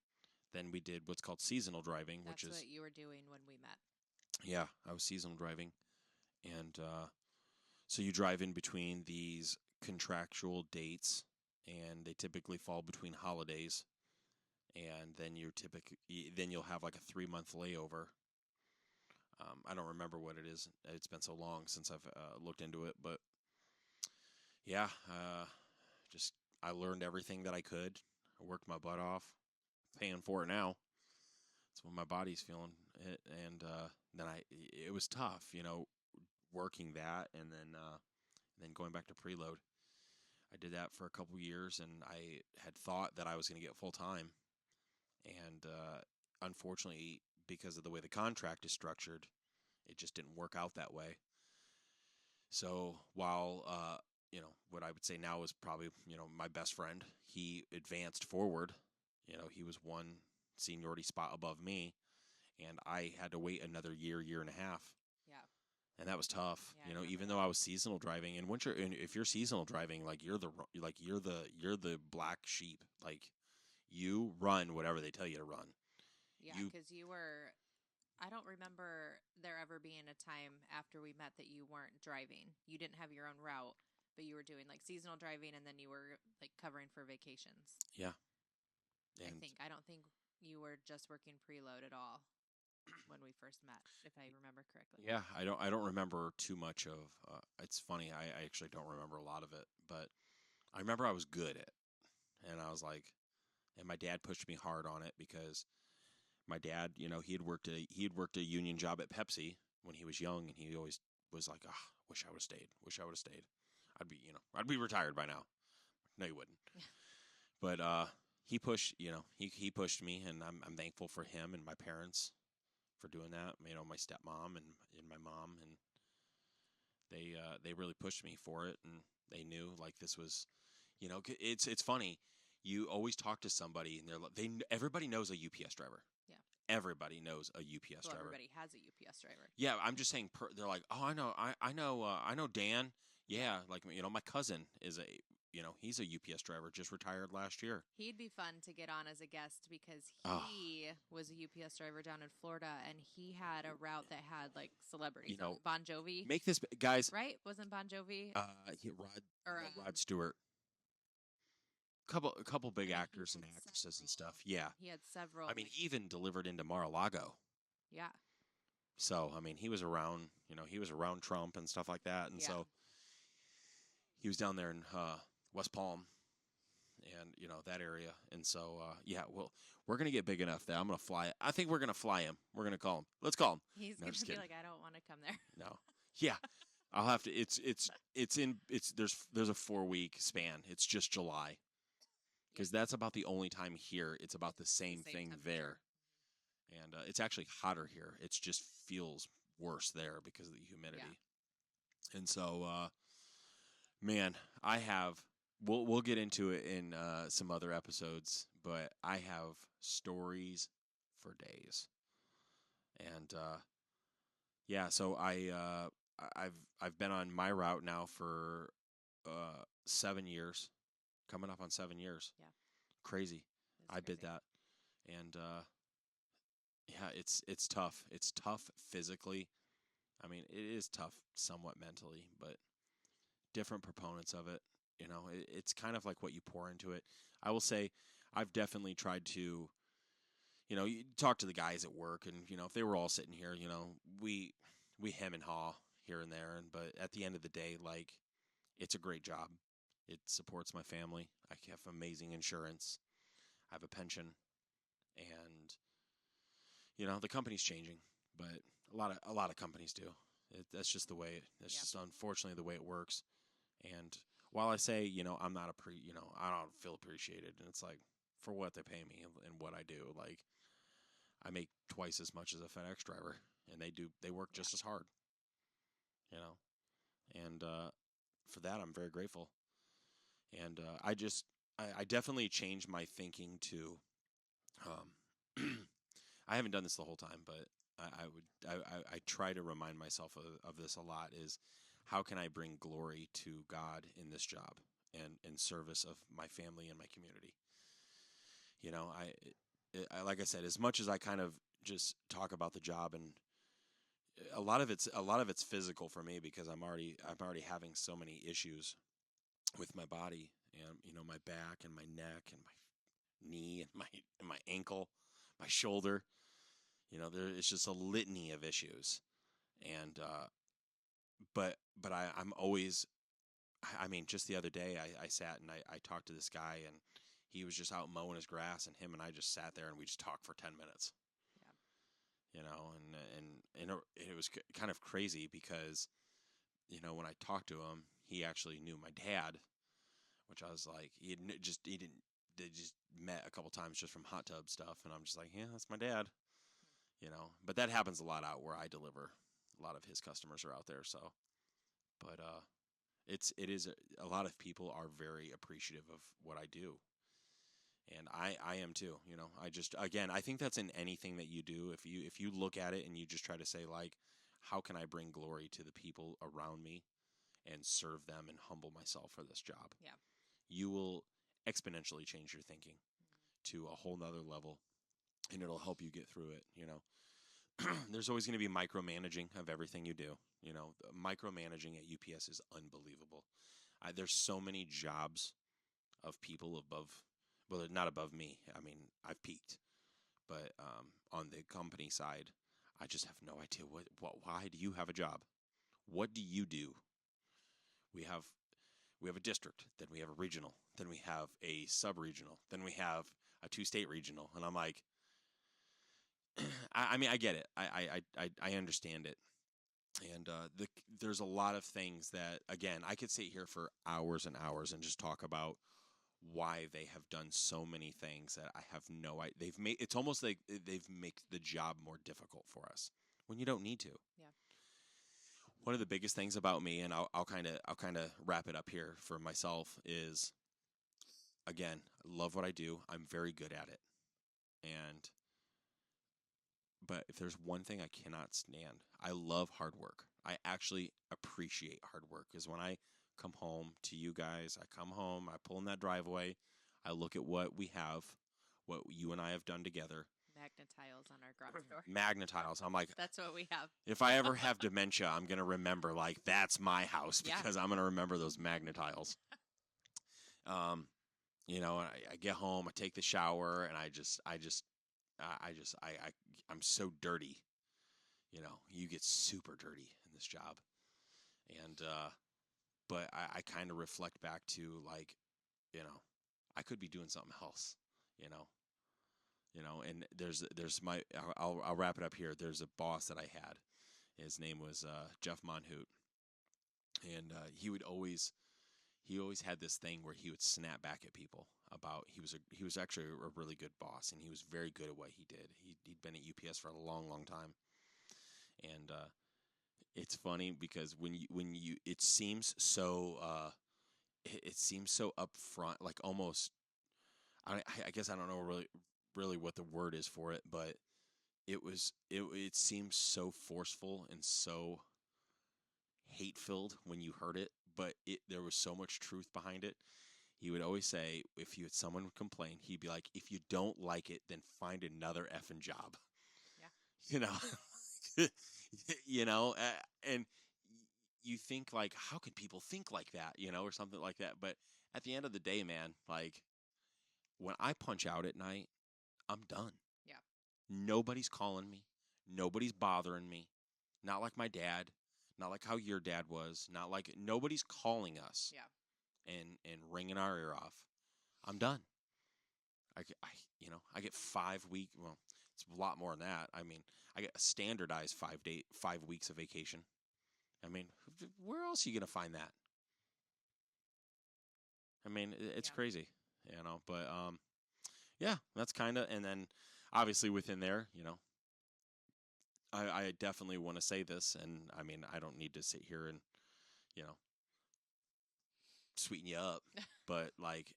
then we did what's called seasonal driving, That's which is what you were doing when we met. yeah, I was seasonal driving, and so you drive in between these contractual dates, and they typically fall between holidays, and then you'll have like a 3 month layover. I don't remember what it is. It's been so long since I've looked into it, but yeah, just I learned everything that I could. I worked my butt off, paying for it now. It's when my body's feeling it, and then it was tough, working that, and then going back to preload. I did that for a couple years, and I had thought that I was going to get full time, and unfortunately, because of the way the contract is structured, it just didn't work out that way. So while what I would say now is probably my best friend, he advanced forward. He was one seniority spot above me, and I had to wait another year and a half. Yeah. And that was tough. Yeah, Even though I was seasonal driving, and if you're seasonal driving, like you're the black sheep. Like you run whatever they tell you to run. Yeah, because I don't remember there ever being a time after we met that you weren't driving. You didn't have your own route, but you were doing like seasonal driving, and then you were like covering for vacations. Yeah. I don't think you were just working preload at all when we first met, if I remember correctly. Yeah, I don't remember too much of. It's funny, I actually don't remember a lot of it, but I remember I was good at, and I was like, and my dad pushed me hard on it because my dad, he had worked a union job at Pepsi when he was young, and he always was like, "Ah, wish I would have stayed. Wish I would have stayed. I'd be retired by now." No, you wouldn't. But he pushed, he pushed me, and I'm thankful for him and my parents for doing that. My stepmom and my mom, and they really pushed me for it, and they knew like this was, it's funny. You always talk to somebody, and everybody knows a UPS driver. Yeah. Everybody knows a UPS driver. Everybody has a UPS driver. Yeah, I'm just saying. They're like, oh, I know Dan. Yeah, like my cousin is he's a UPS driver, just retired last year. He'd be fun to get on as a guest because he was a UPS driver down in Florida, and he had a route that had like celebrities. Bon Jovi. Make this, guys. Right? Wasn't Bon Jovi? Rod Stewart. A couple big actors and actresses and stuff. Yeah. He had several. I mean, he even delivered into Mar-a-Lago. Yeah. So, I mean, he was around, he was around Trump and stuff like that. And so he was down there in West Palm and, that area. And so, well, we're going to get big enough that I'm going to fly. I think we're going to fly him. We're going to call him. Let's call him. He's going to be like, I don't want to come there. No. Yeah. I'll have to. There's a 4-week span. It's just July. Because that's about the only time here. It's about the same thing there. And it's actually hotter here. It just feels worse there because of the humidity. Yeah. And so, man, I have. We'll get into it in some other episodes, but I have stories for days. And so I've been on my route now for 7 years. Coming up on 7 years. Yeah. Crazy. I bid that. And it's tough. It's tough physically. I mean, it is tough somewhat mentally, but different proponents of it. It's kind of like what you pour into it. I will say I've definitely tried to, you talk to the guys at work, and, if they were all sitting here, we hem and haw here and there. But at the end of the day, like, it's a great job. It supports my family. I have amazing insurance. I have a pension. And, the company's changing. But A lot of companies do. That's just the way. That's Yep. just unfortunately the way it works. And while I say, I'm not I don't feel appreciated, and it's like for what they pay me and what I do. Like I make twice as much as a FedEx driver, and they work Yeah. just as hard. You know, and for that I'm very grateful. And I definitely changed my thinking to. I haven't done this the whole time, but I try to remind myself of this a lot. Is how can I bring glory to God in this job and in service of my family and my community? I like I said, as much as I kind of just talk about the job, and a lot of it's physical for me because I'm already having so many issues with my body, and my back and my neck and my knee and my ankle, my shoulder. It's just a litany of issues, and I'm always. I mean, just the other day, I sat and I talked to this guy, and he was just out mowing his grass, and him and I just sat there and we just talked for 10 minutes. And it was kind of crazy because when I talked to him, he actually knew my dad, which I was like, he didn't. They just met a couple times just from hot tub stuff, and I'm just like, yeah, that's my dad. But that happens a lot out where I deliver. A lot of his customers are out there, so. But it is a lot of people are very appreciative of what I do, and I am too. I just, again, I think that's in anything that you do. If you look at it and you just try to say, like, how can I bring glory to the people around me and serve them and humble myself for this job, Yeah. you will exponentially change your thinking to a whole nother level, and it'll help you get through it. There's always going to be micromanaging of everything you do. Micromanaging at UPS is unbelievable. There's so many jobs of people above, well, they're not above me. I mean, I've peaked, but on the company side, I just have no idea why do you have a job? What do you do? We have a district, then we have a regional, then we have a sub-regional, then we have a 2-state regional, and I'm like, I mean, I get it. I understand it. And there's a lot of things that, again, I could sit here for hours and hours and just talk about why they have done so many things that I have no idea. It's almost like they've made the job more difficult for us when you don't need to. Yeah. One of the biggest things about me, and I'll kind of wrap it up here for myself, is, again, I love what I do. I'm very good at it. But if there's one thing I cannot stand, I love hard work. I actually appreciate hard work, because when I come home to you guys, I come home, I pull in that driveway, I look at what we have, what you and I have done together. Magnetiles on our garage door. Magnetiles. I'm like, That's what we have. if I ever have dementia, I'm going to remember, like, that's my house, Yeah. because I'm going to remember those magnetiles. I get home, I take the shower, and I'm so dirty. You get super dirty in this job. And, but I kind of reflect back to, like, I could be doing something else, and I'll wrap it up here. There's a boss that I had. His name was Jeff Monhoot. And he always had this thing where he would snap back at people about, he was actually a really good boss, and he was very good at what he did. He'd been at UPS for a long, long time. And it's funny because when you it seems so upfront, like almost, I guess I don't know really what the word is for it, but it seems so forceful and so hate filled when you heard it, but there was so much truth behind it. He would always say, if someone would complain, he'd be like, if you don't like it, then find another effing job. Yeah. And you think, like, how could people think like that, or something like that? But at the end of the day, man, like, when I punch out at night, I'm done. Yeah. Nobody's calling me. Nobody's bothering me. Not like my dad. Not like how your dad was. Not like, nobody's calling us. Yeah. And ringing our ear off. I'm done. I get 5 weeks. Well, It's a lot more than that. I mean, I get a standardized 5 weeks of vacation. I mean, where else are you gonna find that? I mean, it's Yeah. crazy, But yeah, that's kind of, and then obviously within there, I definitely want to say this, and I mean, I don't need to sit here and you know sweeten you up, but like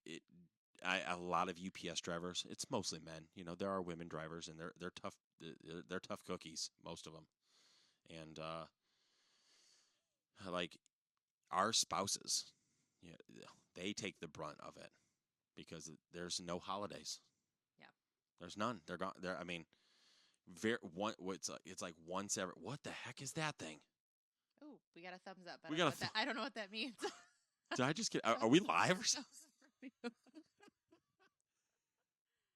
a lot of UPS drivers, it's mostly men. There are women drivers, and they're tough. They're tough cookies, most of them, and like our spouses, yeah, they take the brunt of it because there's no holidays. Yeah. There's none. They're gone. I mean, it's like once ever. What the heck is that thing? Oh, we got a thumbs up. We got I don't know what that means. Did I just get? Are we live or something?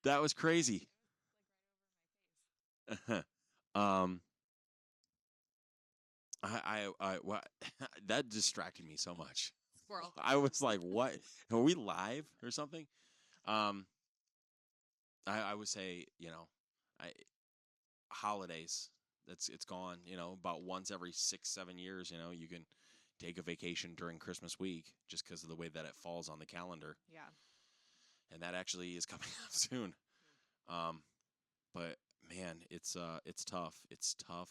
That was crazy. um, what? That distracted me so much. Squirrel. I was like, "What? Are we live or something?" Um, I would say, I holidays. It's gone. About once every 6-7 years. You can take a vacation during Christmas week just because of the way that it falls on the calendar. Yeah. And that actually is coming up soon. But man, it's tough. It's tough.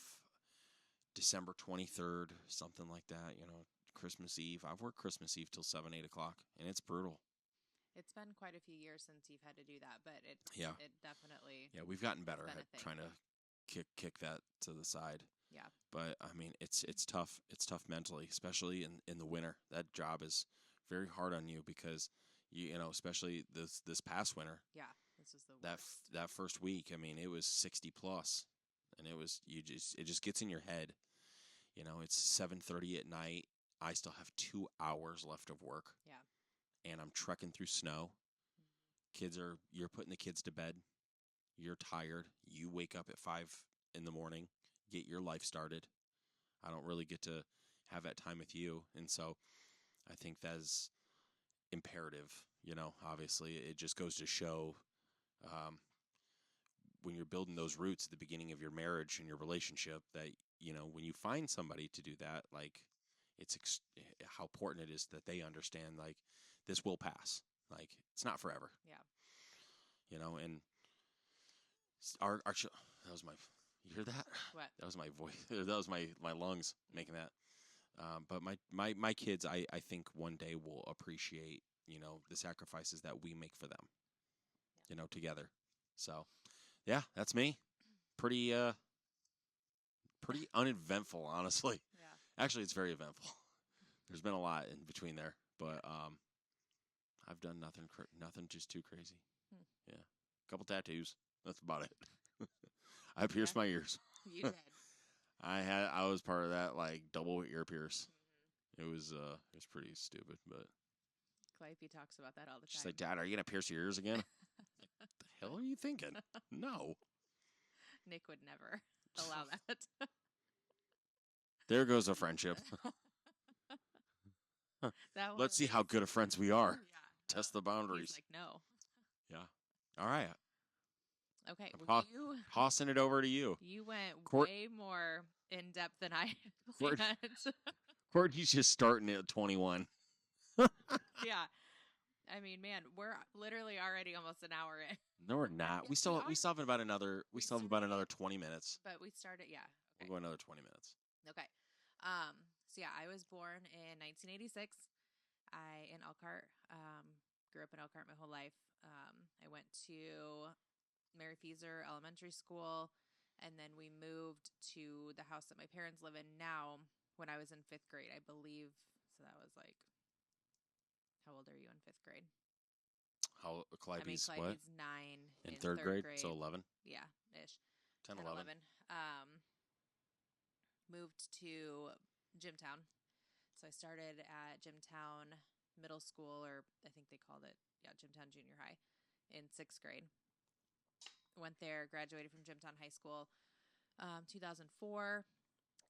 December 23rd, something like that. Christmas Eve. I've worked Christmas Eve till 7-8 o'clock, and it's brutal. It's been quite a few years since you've had to do that, but it definitely we've gotten better at trying to kick that to the side. Yeah. But I mean, it's tough. It's tough mentally, especially in the winter. That job is very hard on you because especially this past winter. Yeah, this is the worst. That first week. I mean, it was 60 plus, and it just gets in your head. It's 7:30 at night. I still have 2 hours left of work. Yeah. And I'm trekking through snow. You're putting the kids to bed. You're tired. You wake up at 5 in the morning, get your life started. I don't really get to have that time with you. And so I think that's imperative. Obviously it just goes to show when you're building those roots at the beginning of your marriage and your relationship that, when you find somebody to do that, like how important it is that they understand, like, this will pass. Like, it's not forever. Yeah. And our that was my, you hear that? What? That was my voice. That was my lungs making that. But my kids, I think one day will appreciate, the sacrifices that we make for them, together. So, yeah, that's me. Pretty uneventful, honestly. Yeah. Actually, it's very eventful. There's been a lot in between there, but I've done nothing just too crazy. Yeah, a couple tattoos. That's about it. I pierced my ears. You did. I was part of that, like, double ear pierce. It was pretty stupid, but Calliope talks about that all the time. she's like, "Dad, are you gonna pierce your ears again?" What the hell are you thinking? No. Nick would never allow that. There goes a friendship. Let's see how good of friends we are. Yeah. Test the boundaries. He's like, no. Yeah. All right. Okay. Tossing it over to you. You went way more in depth than I planned. Courtney's just starting at 21. Yeah. I mean, man, we're literally already almost an hour in. No, we're not. We still have about another 20 minutes. But we started, yeah. Okay. We'll go another 20 minutes. Okay. So yeah, I was born in 1986. In Elkhart. Grew up in Elkhart my whole life. I went to Mary Feaser Elementary School, and then we moved to the house that my parents live in now when I was in 5th grade, I believe. So that was like, how old are you in 5th grade? Calliope's Calliope's what? 9 in third grade, so 11. Yeah, ish. 10, 11. Moved to Jimtown. So I started at Jimtown Middle School, or I think they called it, Jimtown Junior High, in 6th grade. Went there, graduated from Jimtown High School 2004,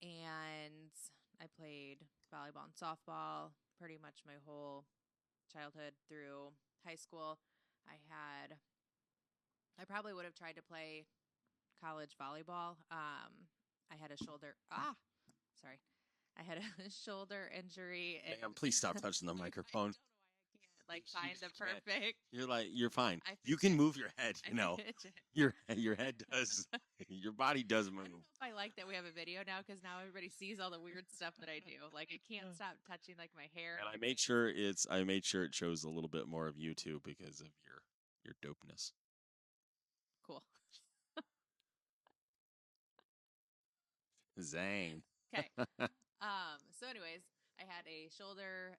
and I played volleyball and softball pretty much my whole childhood through high school. I probably would have tried to play college volleyball. I had a shoulder. Sorry. I had a shoulder injury. Ma'am, please stop touching the microphone. Like find the You can't. perfect. You're fine. I You can fidget. move your head. I You know, fidget. your head does. Your body does I move. don't know if I like that we have a video now because now everybody sees all the weird stuff that I do. Like I can't stop touching like my hair. And my I made face. sure it shows a little bit more of you too because of your dopeness. Cool. Zang. Okay. So anyways, I had a shoulder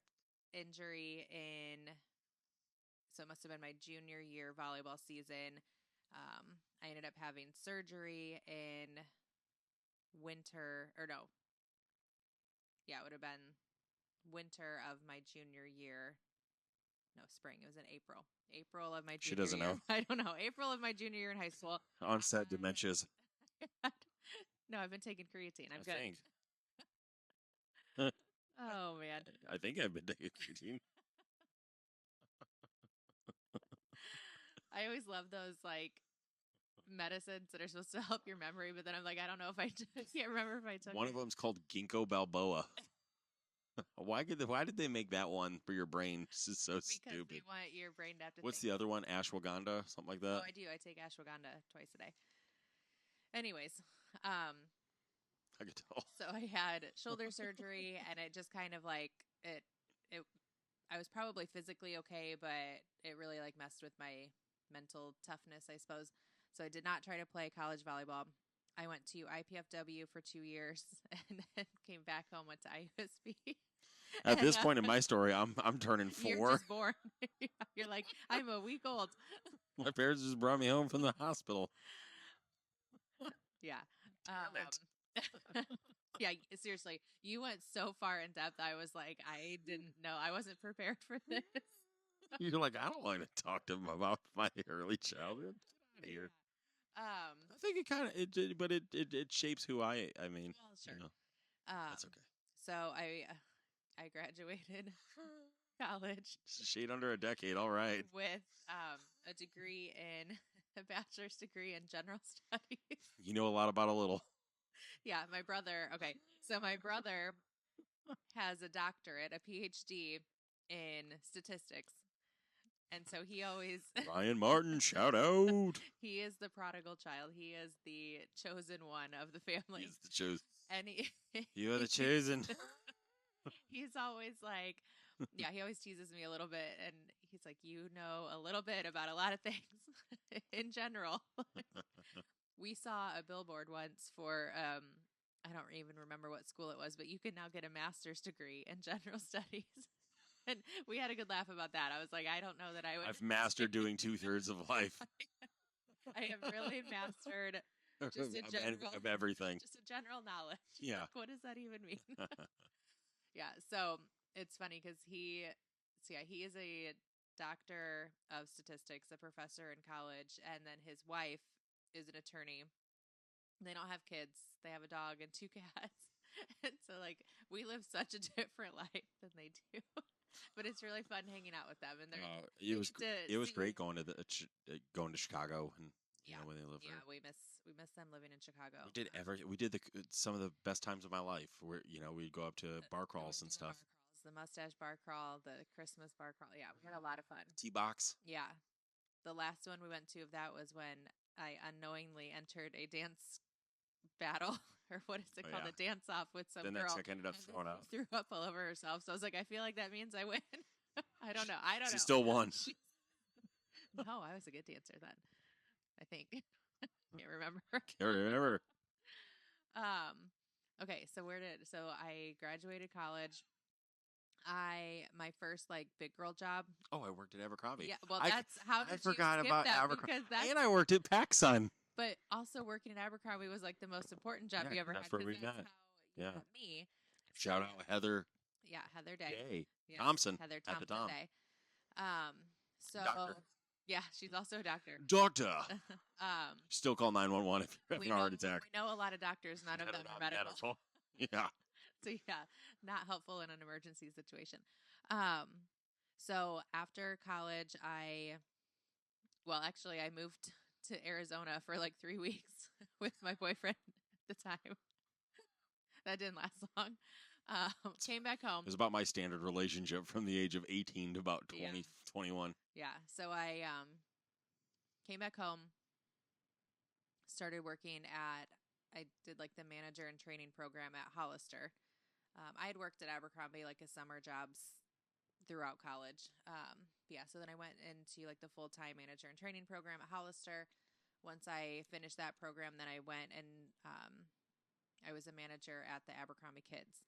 injury so it must have been my junior year volleyball season. I ended up having surgery in winter, or no. Yeah, it would have been winter of my junior year. No, spring. It was in April. April of my junior She doesn't year. know. I don't know. April of my junior year in high school. Onset dementias. No, I've been taking creatine. I'm I good. think. Oh man. I think I've been taking creatine. I always love those like medicines that are supposed to help your memory, but then I'm like, I don't know if I can't remember if I took One it. of them's called Ginkgo Balboa. Why did they make that one for your brain? This is so Because stupid. they want your brain to have to What's think. the other one? Ashwagandha, something like that. Oh, I do. I take ashwagandha twice a day. Anyways, I could tell. so I had shoulder surgery, and it just kind of like it. I was probably physically okay, but it really like messed with my mental toughness, I suppose. So I did not try to play college volleyball. I went to IPFW for 2 years and then came back home, went to IUSB. At this point in my story, I'm turning You're 4. just born. You're like, I'm a week old. My parents just brought me home from the hospital. Yeah. Damn Yeah, seriously. You went so far in depth. I was like, I didn't know. I wasn't prepared for this. You're like, I don't want to talk to them about my early childhood. Get out of here. I think it kind of but it shapes who I mean. Well, sure. You know, that's okay. So I graduated college It's a shade under a decade. All right. with a degree in a bachelor's degree in general studies. You know a lot about a little. Yeah, my brother. Okay, so my brother has a doctorate, a PhD in statistics, and so he always Ryan Martin, shout out. he is the prodigal child. He is the chosen one of the family, He's the chosen. and You are the chosen. he's always like, yeah, he always teases me a little bit, and he's like, you know a little bit about a lot of things in general. We saw a billboard once for I don't even remember what school it was, but you can now get a master's degree in general studies. And we had a good laugh about that. I was like, I don't know that I would. I've mastered doing 2/3 of life. I have really mastered just a general of everything. just a general knowledge. Yeah. Like, what does that even mean? Yeah. So it's funny because he is a doctor of statistics, a professor in college, and then his wife is an attorney. They don't have kids. They have a dog and 2 cats. And so like we live such a different life than they do. But it's really fun hanging out with them, and they're It was great going to Chicago and you know when they live yeah, there. we miss them living in Chicago. We did some of the best times of my life where we'd go up to bar crawls and stuff. The mustache bar crawl, the Christmas bar crawl. Yeah, we had a lot of fun. T-box. Yeah. The last one we went to of that was when I unknowingly entered a dance battle, or what is it called? Yeah. A dance off with some Then girl. that chick ended up and throwing then up. threw up all over herself. So I was like, I feel like that means I win. I don't know. I don't know. She still won. No, I was a good dancer then. I think. Can't remember. Can't remember. Okay, so I graduated college. My first like big girl job. Oh, I worked at Abercrombie. Yeah, well, I that's how did I you forgot skip about that? Abercrombie. Because that's And I worked at PacSun. but also working at Abercrombie was like the most important job Yeah, you ever that's had. where 'cause we that's met. how you Yeah. met me. Shout out Heather Yeah, Heather Day. Day. Yes, Thompson Heather at the Thompson Tom. Day. So Doctor. yeah, she's also a doctor. Doctor. Um, Still call 911 if you're we having a heart attack. know a lot of doctors. None of them are medical. Yeah. So yeah, not helpful in an emergency situation. So after college, I moved to Arizona for like 3 weeks with my boyfriend at the time. That didn't last long. Came back home. It was about my standard relationship from the age of 18 to about 20, Yeah. 21. Yeah. So I came back home, started working I did like the manager and training program at Hollister. I had worked at Abercrombie like as summer jobs throughout college. Yeah. So then I went into like the full-time manager and training program at Hollister. Once I finished that program, then I went and I was a manager at the Abercrombie Kids.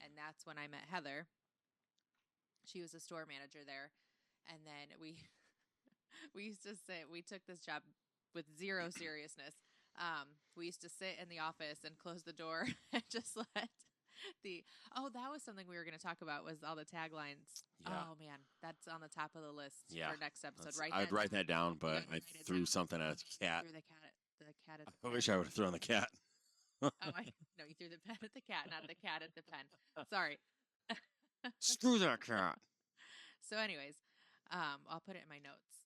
And that's when I met Heather. She was a store manager there. And then we used to sit, we took this job with zero seriousness. We used to sit in the office and close the door and just let that was something we were going to talk about was all the taglines. Yeah. Oh man, that's on the top of the list Yeah. for next episode. I'd write that down, but I threw something at the cat. Threw the cat at the I pen. wish I would have thrown the cat. No, you threw the pen at the cat, not the cat at the pen. Sorry. Screw that cat. So anyways, I'll put it in my notes.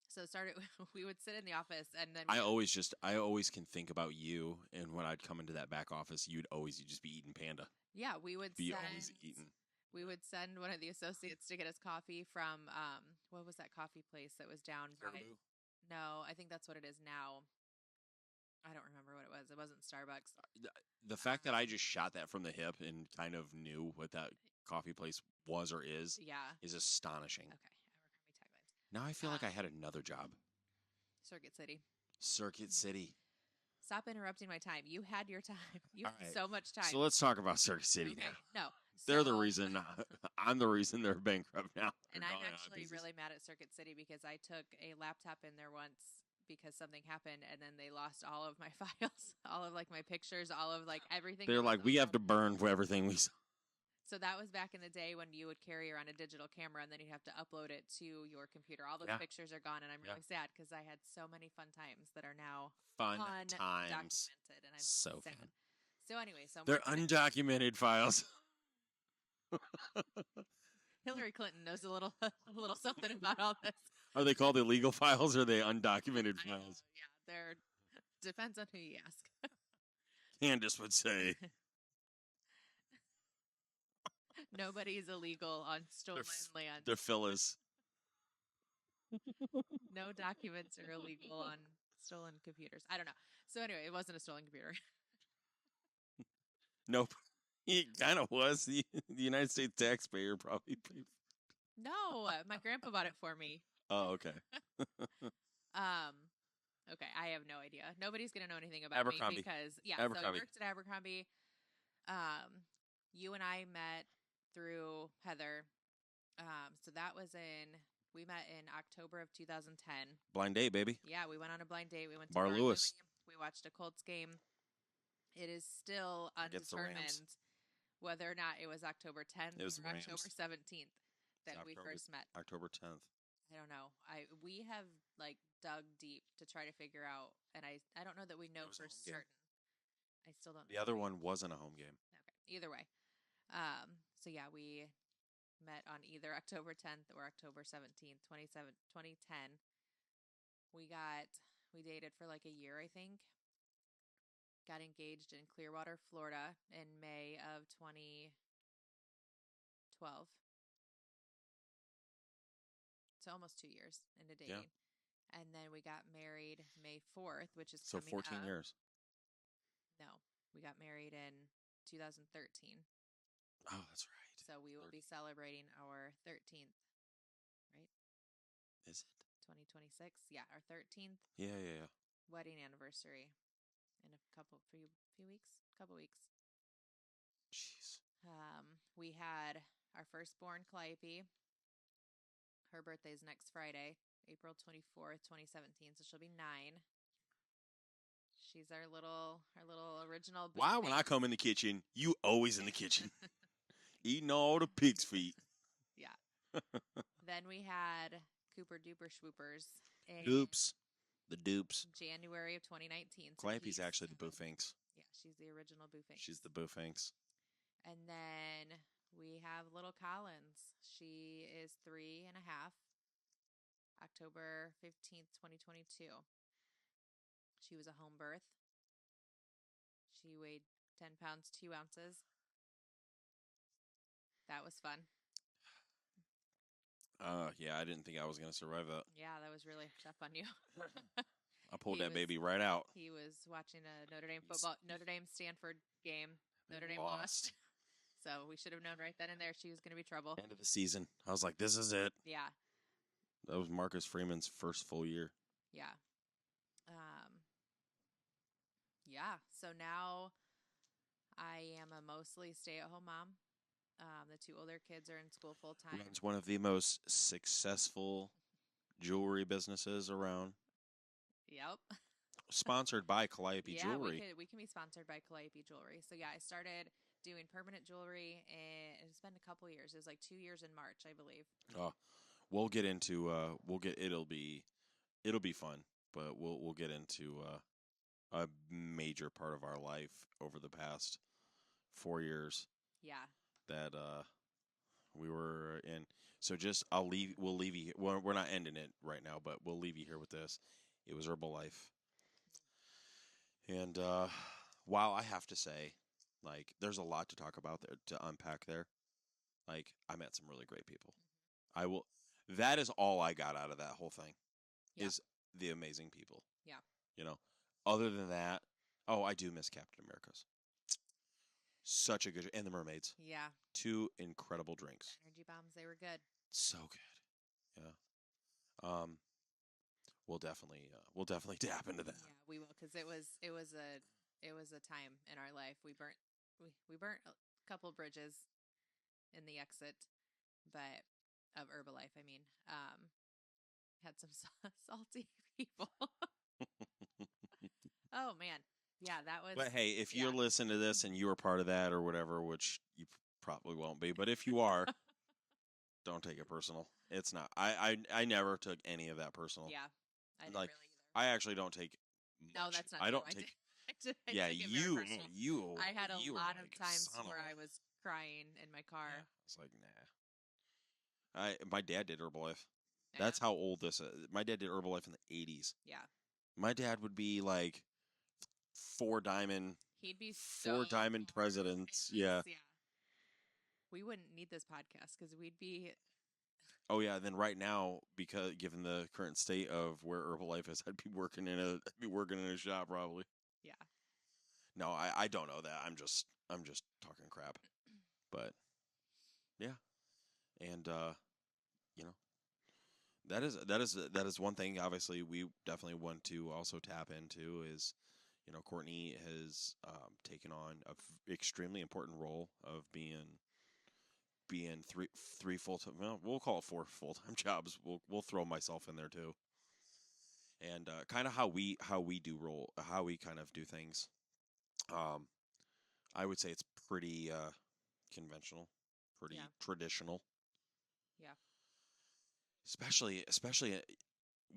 So it started, we would sit in the office and then I always can think about you, and when I'd come into that back office, you'd just be eating Panda. yeah, we would Be always eating. We would send one of the associates to get us coffee from what was that coffee place that was down by? Caribou? No, I think that's what it is now. I don't remember what it was. It wasn't Starbucks. The fact that I just shot that from the hip and kind of knew what that coffee place was or is astonishing. Okay, Abercrombie taglines. Now I feel like I had another job. Circuit City. Circuit City. Stop interrupting my time. You had your time. You All had right. so much time. So let's talk about Circuit City okay. now. No. They're the So- reason. I'm the reason they're bankrupt now. And They're I'm going out of actually business. really mad at Circuit City because I took a laptop in there once because something happened and then they lost all of my files, all of like my pictures, all of like everything. They're that was like, we have on- to burn everything we saw. So that was back in the day when you would carry around a digital camera and then you'd have to upload it to your computer. All those Yeah. pictures are gone and I'm really sad because I had so many fun times that are now Fun undocumented times. and I'm So sad. fun. So anyway, so I'm They're working at- undocumented files. Hillary Clinton knows a little something about all this. Are they called illegal files or are they undocumented I know, files? yeah, they're depends on who you ask. Candace would say. Nobody's illegal on stolen land. They're Phyllis. No documents are illegal on stolen computers. I don't know. So anyway, it wasn't a stolen computer. Nope. He kind of was. The United States taxpayer probably paid. No, my grandpa bought it for me. Oh, okay. Okay, I have no idea. Nobody's gonna know anything about Abercrombie. me because so I Abercrombie. worked at Abercrombie. You and I met through Heather. So that was we met in October of 2010. Blind date, baby. Yeah, we went on a blind date. We went to Bar Lewis. Louie. We watched a Colts game. It is still Against the Rams. undetermined whether or not it was October 10th It was or the Rams. October 17th that we October- first met. October 10th. I don't know. We have like dug deep to try to figure out, and I don't know that we know It was a for home game. certain. I still don't. The know. other one wasn't a home game. Okay. Either way. So yeah, we met on either October 10th or October 17th, 2010. We dated for like a year, I think. Got engaged in Clearwater, Florida in May of 2012. So almost 2 years into dating. Yeah. And then we got married May 4th, which is So coming 14 up. years. No, we got married in 2013. Oh, that's right. So we will be celebrating our 13th, right? Is it? 2026. Yeah, our 13th Yeah. wedding anniversary in a few weeks. Jeez. We had our firstborn Calliope. Her birthday is next Friday, April 24th, 2017. So she'll be 9. She's our little original. boo Wow, when I thing. come in the kitchen, you always in the kitchen. Eating all the pig's feet. Then we had Cooper Duper Schwoopers in Dupes. The dupes. January of 2019. So Calliope's he's actually the 7. Boofinks. Yeah, she's the original Boofinks. She's the Boofinks. And then we have little Collins. She is 3.5. October 15th, 2022. She was a home birth. She weighed 10 pounds, 2 ounces. That was fun. Yeah, I didn't think I was going to survive that. Yeah, that was really tough on you. I pulled He that was- baby right out. He was watching a Notre Dame He's- football, Notre Dame Stanford game. Notre Dame lost. So we should have known right then and there she was going to be trouble. End of the season. I was like, this is it. Yeah, That was Marcus Freeman's first full year. yeah. Yeah, so now I am a mostly stay-at-home mom. The 2 older kids are in school full-time. Runs one of the most successful jewelry businesses around. Yep. Sponsored by Calliope Yeah, Jewelry. we can be sponsored by Calliope Jewelry. So yeah, I started doing permanent jewelry, and it's been a couple years. It was like 2 years in March, I believe. We'll get into it'll be fun, but we'll get into a major part of our life over the past 4 years Yeah. that we were in. So we'll leave you. We're not ending it right now, but we'll leave you here with this. It was Herbalife. And while I have to say, like, there's a lot to talk about there, to unpack there. Like, I met some really great people. That is all I got out of that whole thing. Yeah. Is the amazing people. Yeah. You know, other than that, I do miss Captain America's. Such a good, and the Mermaids. Yeah. 2 incredible drinks. Energy bombs, they were good. So good. Yeah. We'll definitely tap into that. Yeah, we will, because it was a time in our life. We burnt a couple bridges in the exit, but of Herbalife, I mean, had some salty people. Oh man, yeah, that was. But hey, if yeah. you're listening to this and you were part of that or whatever, which you probably won't be, but if you are, don't take it personal. It's not. I never took any of that personal. Yeah, I didn't Like, really either. I actually don't take. No, much. that's not. I true. don't take. I Yeah, took it very personal. you. I had a you were lot like, of times son of where a- I was crying in my car. It's like, nah. My dad did Herbalife. Yeah. That's how old this is. My dad did Herbalife in the 80s. Yeah. My dad would be like 4 diamond. He'd be 4 so diamond far presidents. famous, Yeah. yeah. We wouldn't need this podcast because we'd be. Oh yeah. Then right now, because given the current state of where Herbalife is, I'd be working in a shop probably. Yeah. No, I don't know that. I'm just talking crap. But yeah. And you know, that is one thing obviously we definitely want to also tap into is, you know, Courtney has taken on a extremely important role of being three full-time, well, we'll call it 4 full-time jobs. We'll throw myself in there too. And kind of how we kind of do things. I would say it's pretty conventional, pretty Yeah. traditional. Yeah. Especially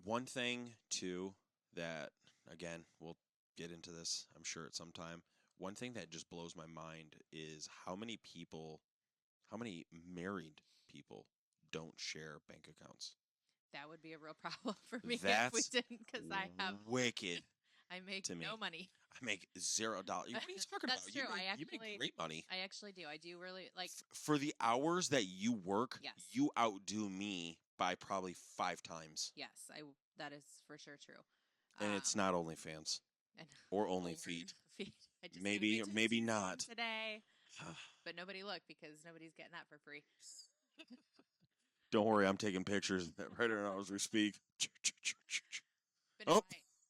one thing too that, again, we'll get into this I'm sure at some time. One thing that just blows my mind is how many married people don't share bank accounts. That would be a real problem for me if we That's didn't, because I have wicked. I make to me. no money. I make $0. What are you talking That's about? true. You make great money. I actually do. I do really like. For the hours that you work, Yes. you outdo me by probably 5 times. Yes, that is for sure true. And it's not OnlyFans and or OnlyFeet. feet. I just Maybe gave or it maybe to not. today. But nobody looked because nobody's getting that for free. Don't worry, I'm taking pictures right now as we speak. But Oh, no,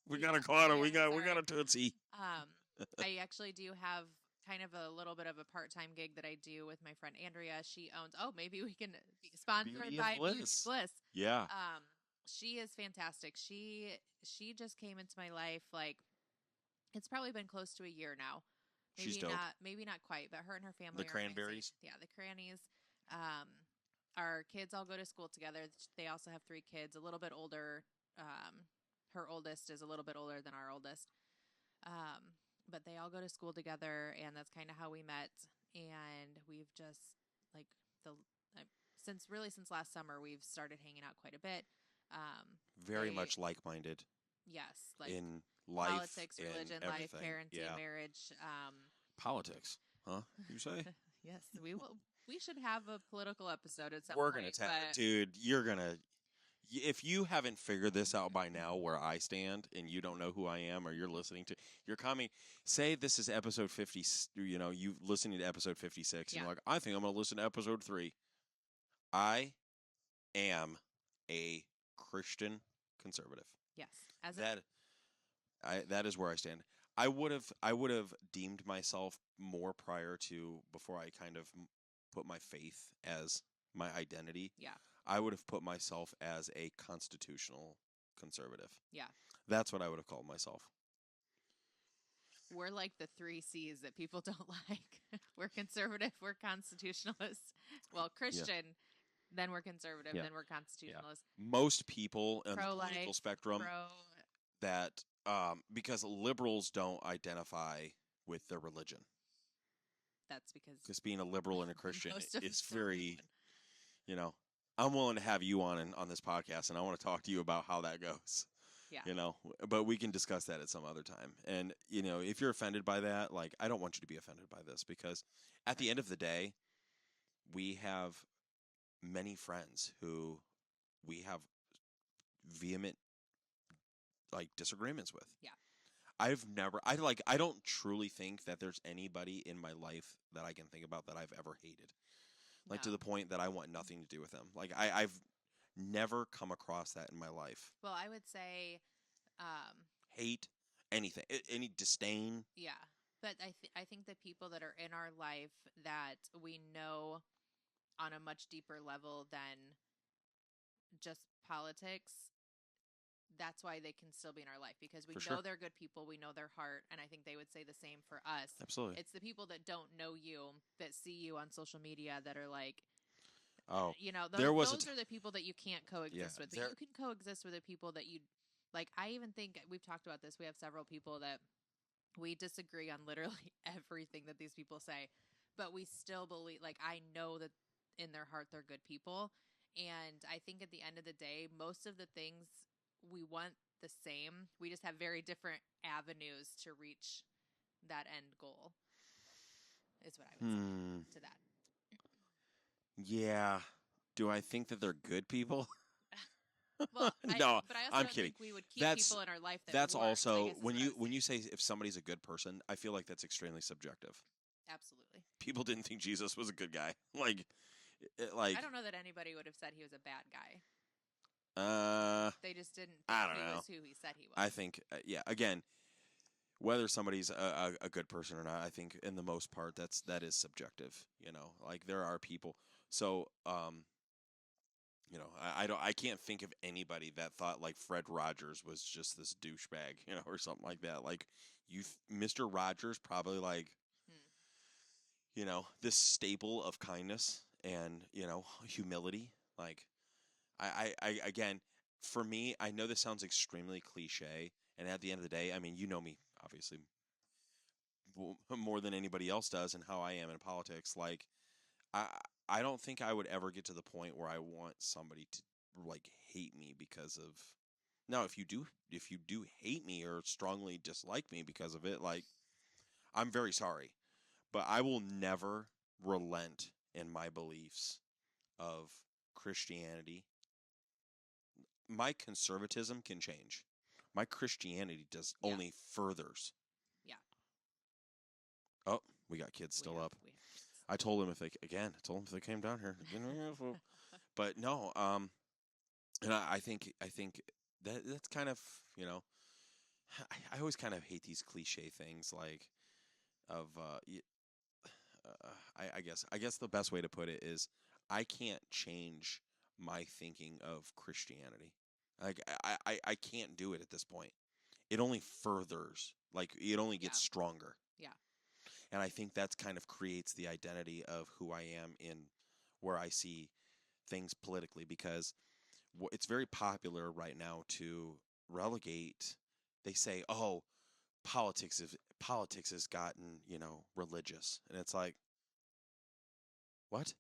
We Yeah, got a Clara. We yeah, got a sorry. Tootsie. I actually do have kind of a little bit of a part-time gig that I do with my friend Andrea. She owns. Oh, maybe we can be sponsored Beauty by of Beauty Bliss. and Bliss. Yeah. She is fantastic. She just came into my life like it's probably been close to a year now. She's dope. Maybe not quite, but her and her family The are amazing. Cranberries? Yeah, the Crannies. Our kids all go to school together. They also have 3 kids, a little bit older. Her oldest is a little bit older than our oldest. But they all go to school together, and that's kind of how we met. And we've just like since last summer, we've started hanging out quite a bit. Very they- much like-minded yes, like in life, politics, and religion, life, everything. parenting, Yeah, marriage. politics, huh? You say? Yes, we will. We should have a political episode at some We're point. gonna but dude. You're gonna. If you haven't figured this out by now, where I stand, and you don't know who I am, or you're listening to, you're coming. Say this is episode 50. You know, you listening to episode 56, and Yeah. you're like, I think I'm gonna listen to episode 3. I am a Christian conservative. yes, as a, That is where I stand. I would have deemed myself more prior to, before I kind of put my faith as my identity. yeah, I would have put myself as a constitutional conservative. yeah. That's what I would have called myself. We're like the 3 C's that people don't like. We're conservative. We're constitutionalists. Well, Christian. Then we're conservative. Yeah. Then we're constitutionalists. Most people in the Pro-life, political spectrum that because liberals don't identify with their religion, That's because being a liberal and a Christian most of is us are very, women. I'm willing to have you on this podcast, and I want to talk to you about how that goes. Yeah. But we can discuss that at some other time. And if you're offended by that, like, I don't want you to be offended by this, because at the end of the day, we have many friends who we have vehement, like, disagreements with. Yeah. I don't truly think that there's anybody in my life that I can think about that I've ever hated. Like, to No. the point that I want nothing to do with them. Like, I've never come across that in my life. Well, I would say, Hate, anything, any disdain. yeah. But I think the people that are in our life that we know on a much deeper level than just politics, that's why they can still be in our life, because we For know sure. they're good people, we know their heart, and I think they would say the same for us. Absolutely. It's the people that don't know you, that see you on social media, that are like, Oh, those, there was a those are the people that you can't coexist with. But there- you can coexist with the people that you like. I even think we've talked about this. We have several people that we disagree on literally everything that these people say, but we still believe. Like, I know that in their heart they're good people, and I think at the end of the day, most of the things we want the same. We just have very different avenues to reach that end goal. Is what I would say to that. Yeah. Do I think that they're good people? Well, No, but I also I'm don't kidding. think we would keep That's- people in our life that That's weren't, I also guess is when what I you was when you saying. say if somebody's a good person, I feel like that's extremely subjective. Absolutely. People didn't think Jesus was a good guy. Like, I don't know that anybody would have said he was a bad guy. They just didn't think I don't he know. was who he said he was. I think, yeah. Again, whether somebody's a good person or not, I think in the most part that is subjective. Like, there are people. So, I can't think of anybody that thought like Fred Rogers was just this douchebag, or something like that. Like, Mr. Rogers probably, like, this staple of kindness and humility. Like, I again, for me, I know this sounds extremely cliche, and at the end of the day, I mean, you know me obviously more than anybody else does, and how I am in politics. Like, I don't think I would ever get to the point where I want somebody to, like, hate me because of. Now, if you do hate me or strongly dislike me because of it, like, I'm very sorry, but I will never relent in my beliefs of Christianity. My conservatism can change. My Christianity does Yeah. only furthers. Yeah. Oh, we got kids still up. We have kids. I told them if they came down here. But no, and I think that's kind of, I always kind of hate these cliche things, like, of I guess the best way to put it is I can't change my thinking of Christianity. Like, I can't do it at this point. It only furthers, like, it only gets Yeah. stronger. Yeah. And I think that's kind of creates the identity of who I am in where I see things politically, because it's very popular right now to relegate. They say, "Oh, politics has gotten, religious," and it's like, what?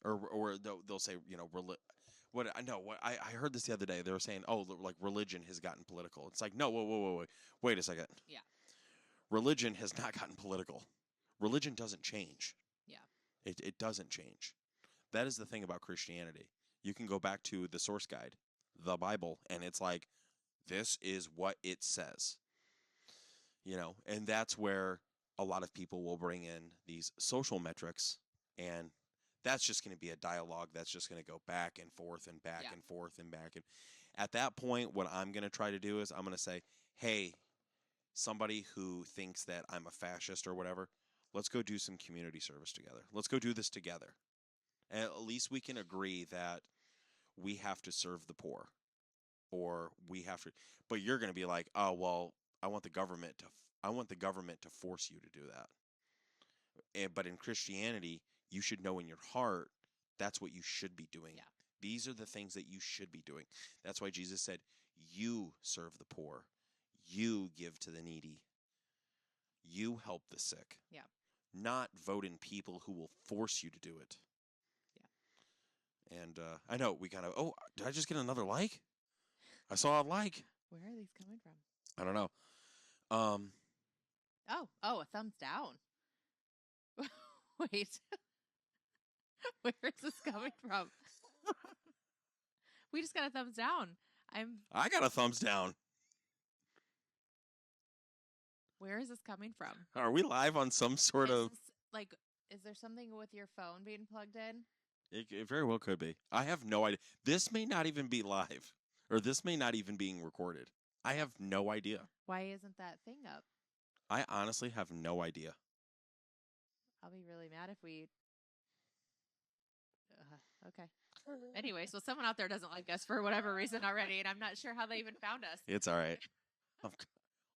Or they'll say, What I know, what I heard this the other day. They were saying, oh, like religion has gotten political. It's like, no, whoa, wait a second. Yeah. Religion has not gotten political. Religion doesn't change. Yeah. It doesn't change. That is the thing about Christianity. You can go back to the source guide, the Bible, and it's like, this is what it says. You know, and that's where a lot of people will bring in these social metrics, and that's just going to be a dialogue that's just going to go back and forth and back Yeah. and forth and back. And at that point, what I'm going to try to do is I'm going to say, hey, somebody who thinks that I'm a fascist or whatever, let's go do some community service together. Let's go do this together. And at least we can agree that we have to serve the poor, or we have to. But you're going to be like, oh well, I want the government to force you to do that. But in Christianity, you should know in your heart that's what you should be doing. Yeah. These are the things that you should be doing. That's why Jesus said, you serve the poor, you give to the needy, you help the sick. Yeah. Not vote in people who will force you to do it. Yeah. And I know we kind of, oh, did I just get another like? I saw a like. Where are these coming from? I don't know. Oh, a thumbs down. Wait. Where is this coming from? We just got a thumbs down. I got a thumbs down. Where is this coming from? Are we live on some sort of... Is there something with your phone being plugged in? It very well could be. I have no idea. This may not even be live, or this may not even being recorded. I have no idea. Why isn't that thing up? I honestly have no idea. I'll be really mad if we... okay. Anyway, so someone out there doesn't like us for whatever reason already, and I'm not sure how they even found us. It's all right.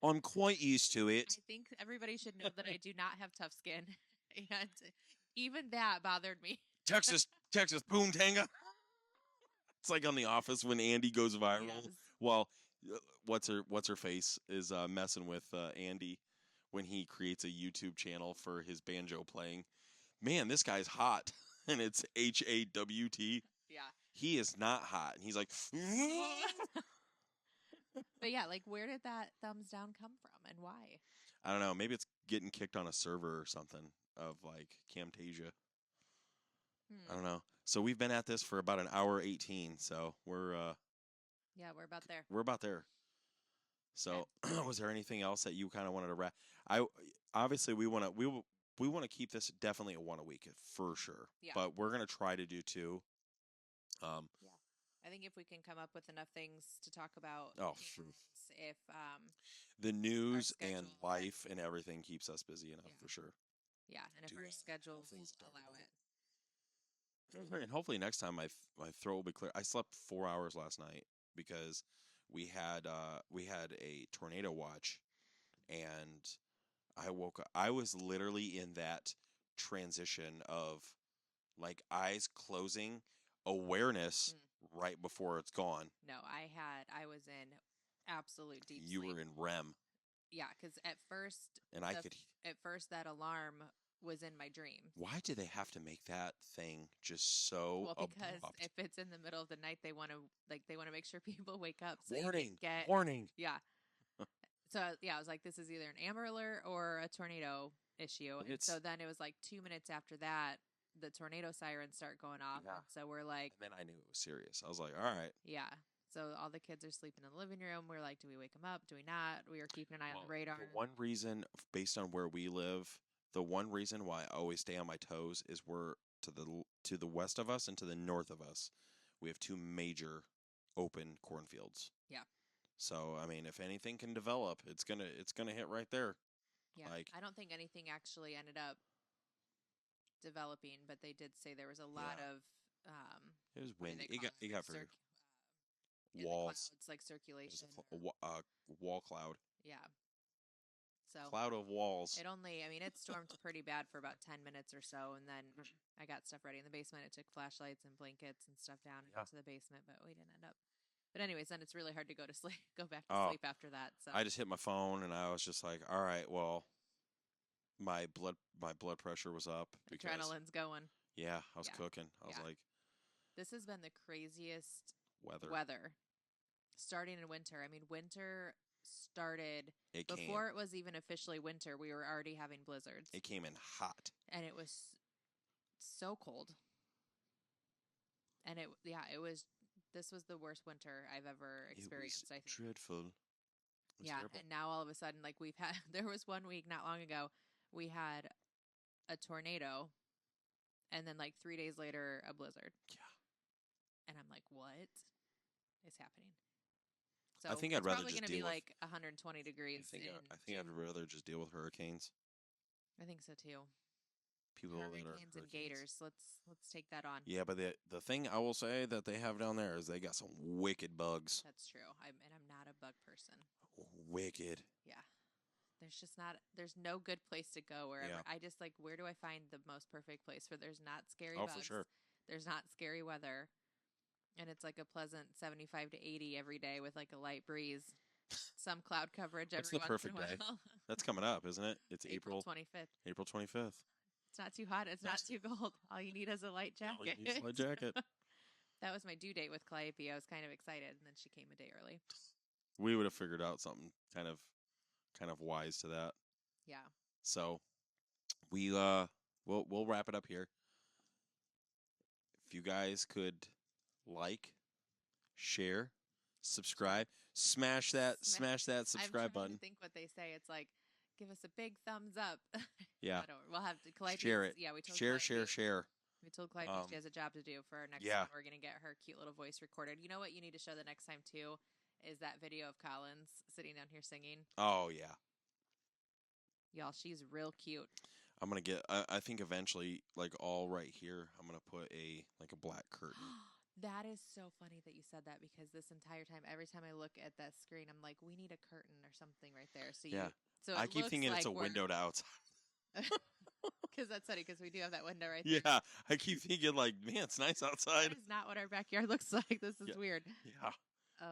I'm quite used to it. I think everybody should know that I do not have tough skin, and even that bothered me. Texas Poontanga. It's like on The Office when Andy goes viral. Yes. Well, what's her face is messing with Andy when he creates a YouTube channel for his banjo playing. Man, this guy's hot, and it's HAWT. Yeah. He is not hot, and he's like. But yeah, like where did that thumbs down come from, and why? I don't know. Maybe it's getting kicked on a server or something of like Camtasia. I don't know. So we've been at this for about an hour 18. So we're we're about there. We're about there. So was there anything else that you kind of wanted to wrap? Obviously we want to keep this definitely a one a week for sure. Yeah. But we're gonna try to do two. I think if we can come up with enough things to talk about, Sure. If the news our and schedule- life and everything keeps us busy enough for sure. yeah, and if Do our have schedule will things to talk allow about. it. And hopefully next time my throat will be clear. I slept 4 hours last night because we had a tornado watch, and I woke up. I was literally in that transition of like eyes closing, awareness right before it's gone. No, I was in absolute deep You sleep. were in REM, Yeah, because at first, and I could. at first that alarm was in my dream. Why do they have to make that thing just so Well, because abrupt? if it's in the middle of the night, they want to make sure people wake up. So Warning! you can get, Warning! Yeah. So yeah, I was like, this is either an Amber Alert or a tornado issue. And so then it was like 2 minutes after that, the tornado sirens start going off. Yeah. And so we're like, And then I knew it was serious. I was like, all right. yeah. So all the kids are sleeping in the living room. We're like, do we wake them up? Do we not? We were keeping an eye on the radar. The one reason, based on where we live, the one reason why I always stay on my toes is we're to the west of us and to the north of us. We have two major open cornfields. Yeah. So I mean, if anything can develop, it's gonna hit right there. Yeah. Like, I don't think anything actually ended up developing, but they did say there was a lot of it was what do windy. they call It got very in the walls. clouds, like circulation. Wall cloud. Yeah. So Cloud of walls. it it stormed pretty bad for about 10 minutes or so, and then I got stuff ready in the basement. It took flashlights and blankets and stuff down into the basement, but we didn't end up. But anyways, then it's really hard to go back to sleep after that. So I just hit my phone and I was just like, all right, well, my blood pressure was up because adrenaline's going. I was cooking. I was like, This has been the craziest weather. starting in winter. I mean, winter started It before it was even officially winter. We were already having blizzards, came in hot. and it was so cold. And it was. This was the worst winter I've ever experienced. I think. Dreadful. It was Yeah, terrible. and now all of a sudden, like we've had, there was 1 week not long ago, we had a tornado, and then like 3 days later, a blizzard. Yeah. And I'm like, what is happening? I think I'd it's rather probably just going to be deal with- like 120 degrees. I think I'd rather just deal with hurricanes. I think so too. People that are Hurricanes and gators. Let's take that on. Yeah, but the thing I will say that they have down there is they got some wicked bugs. That's true. I'm not a bug person. Wicked. Yeah. There's no good place to go wherever. Yeah. I just like, where do I find the most perfect place where there's not scary Oh, bugs? for sure. There's not scary weather. And it's like a pleasant 75 to 80 every day with like a light breeze. Some cloud coverage What's every the once in perfect a day? while. That's coming up, isn't it? It's April 25th. April 25th. It's not too hot. It's not too cold. All you need is a light All you jacket. need is a light jacket. That was my due date with Calliope. I was kind of excited, and then she came a day early. We would have figured out something kind of wise to that. Yeah. So we'll wrap it up here. If you guys could like, share, subscribe, smash that I'm subscribe trying button. to think what they say. It's like, give us a big thumbs up. Yeah. We'll have to Calliope. Share it. Yeah, we told Share, Calliope- share. We told Calliope she has a job to do for our next yeah. one. We're gonna get her cute little voice recorded. You know what you need to show the next time too is that video of Collins sitting down here singing. Oh yeah. Y'all, she's real cute. I'm gonna get. I think eventually, like all right here, I'm gonna put a black curtain. That is so funny that you said that because this entire time, every time I look at that screen, I'm like, we need a curtain or something right there. So Yeah. So I keep thinking like it's a window to outside. Because that's funny because we do have that window right there. Yeah, I keep thinking like, man, it's nice outside. That is not what our backyard looks like. This is weird. Yeah, it's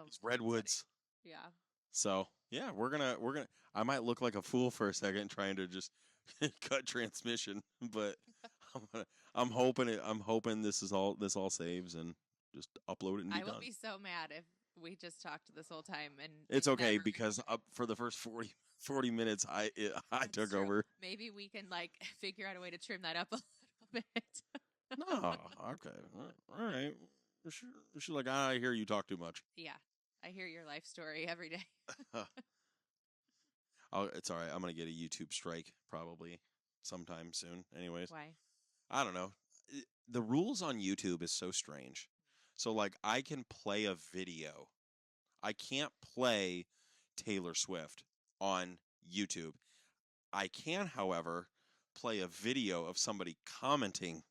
That's redwoods. funny. Yeah. So yeah, we're gonna. I might look like a fool for a second trying to just cut transmission, but I'm hoping this all saves and just upload it and be I will done. be so mad if we just talked this whole time and It's it okay never because recorded. for the first 40 minutes, I That's took true. over. Maybe we can like figure out a way to trim that up a little bit. No, okay, all right. She's like, I hear you talk too much. Yeah. I hear your life story every day. It's all right. I'm gonna get a YouTube strike probably sometime soon. Anyways, Why? I don't know. The rules on YouTube is so strange. So like, I can play a video. I can't play Taylor Swift on YouTube. I can, however, play a video of somebody commenting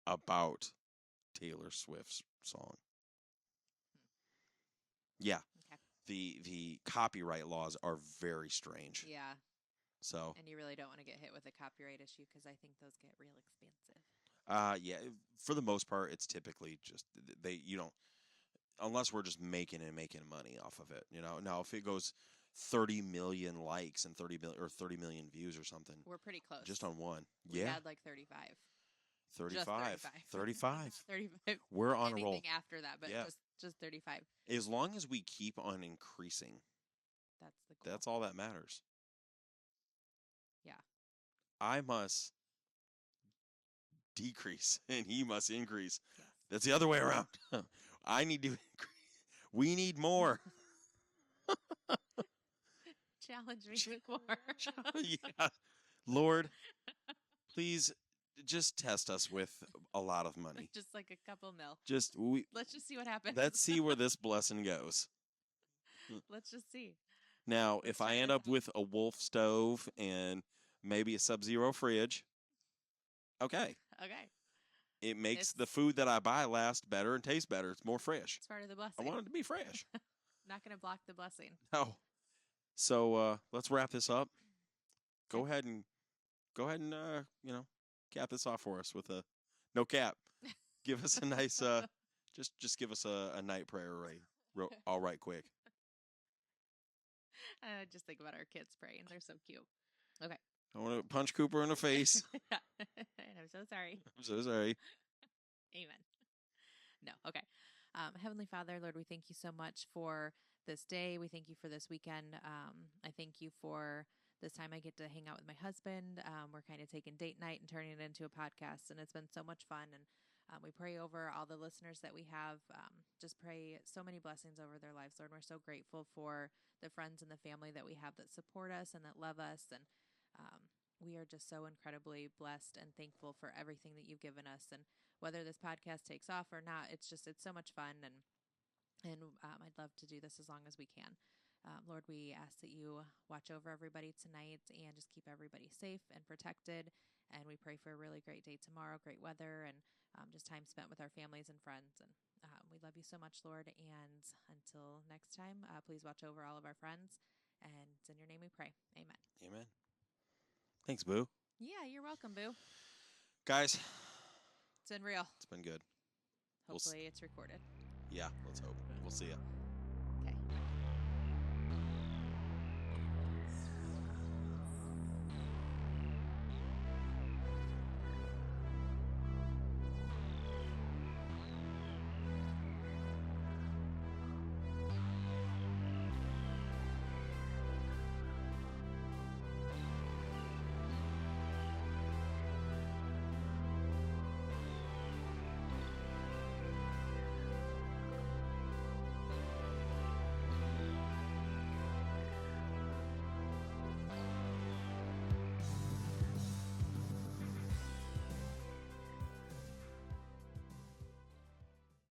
about Taylor Swift's song. Yeah. Okay. The copyright laws are very strange. Yeah. So, And you really don't want to get hit with a copyright issue because I think those get real expensive. yeah, for the most part, it's typically just you don't, unless we're just making money off of it. Now if it goes 30 million likes and 30 million views or something, We're pretty close. just on one. We Yeah, had like 35. 35. 35. 35. We're on a roll. Anything after that, but Yeah. just 35. As long as we keep on increasing, That's the goal. that's all that matters. Yeah. I must decrease and he must increase. Yes. That's the other way around. I need to increase. We need more. Challenge me with more. Yeah. Lord, please just test us with a lot of money. Just like a couple mil. Let's just see what happens. Let's see where this blessing goes. Let's just see. Now, if I end up with a Wolf stove and maybe a Sub-Zero fridge, okay. Okay. It makes It's- the food that I buy last better and taste better. It's more fresh. It's part of the I blessing. want it to be fresh. Not going to block the blessing. No. So let's wrap this up. Go ahead and cap this off for us with a no cap. Give us a nice just give us a night prayer all right quick. Just think about our kids praying. They're so cute. Okay. I want to punch Cooper in the face. And I'm so sorry. I'm so sorry. Amen. No. Okay. Heavenly Father, Lord, we thank you so much for this day. We thank you for this weekend. I thank you for this time I get to hang out with my husband. We're kind of taking date night and turning it into a podcast, and it's been so much fun. And we pray over all the listeners that we have. Just pray so many blessings over their lives, Lord. We're so grateful for the friends and the family that we have that support us and that love us. And we are just so incredibly blessed and thankful for everything that you've given us. And whether this podcast takes off or not, it's so much fun. And I'd love to do this as long as we can. Lord, we ask that you watch over everybody tonight and just keep everybody safe and protected. And we pray for a really great day tomorrow, great weather, and just time spent with our families and friends. And we love you so much, Lord. And until next time, please watch over all of our friends. And it's in your name we pray. Amen. Amen. Thanks, Boo. Yeah, you're welcome, Boo. Guys, It's been real. it's been good. Hopefully it's recorded. Yeah, let's hope. We'll see ya.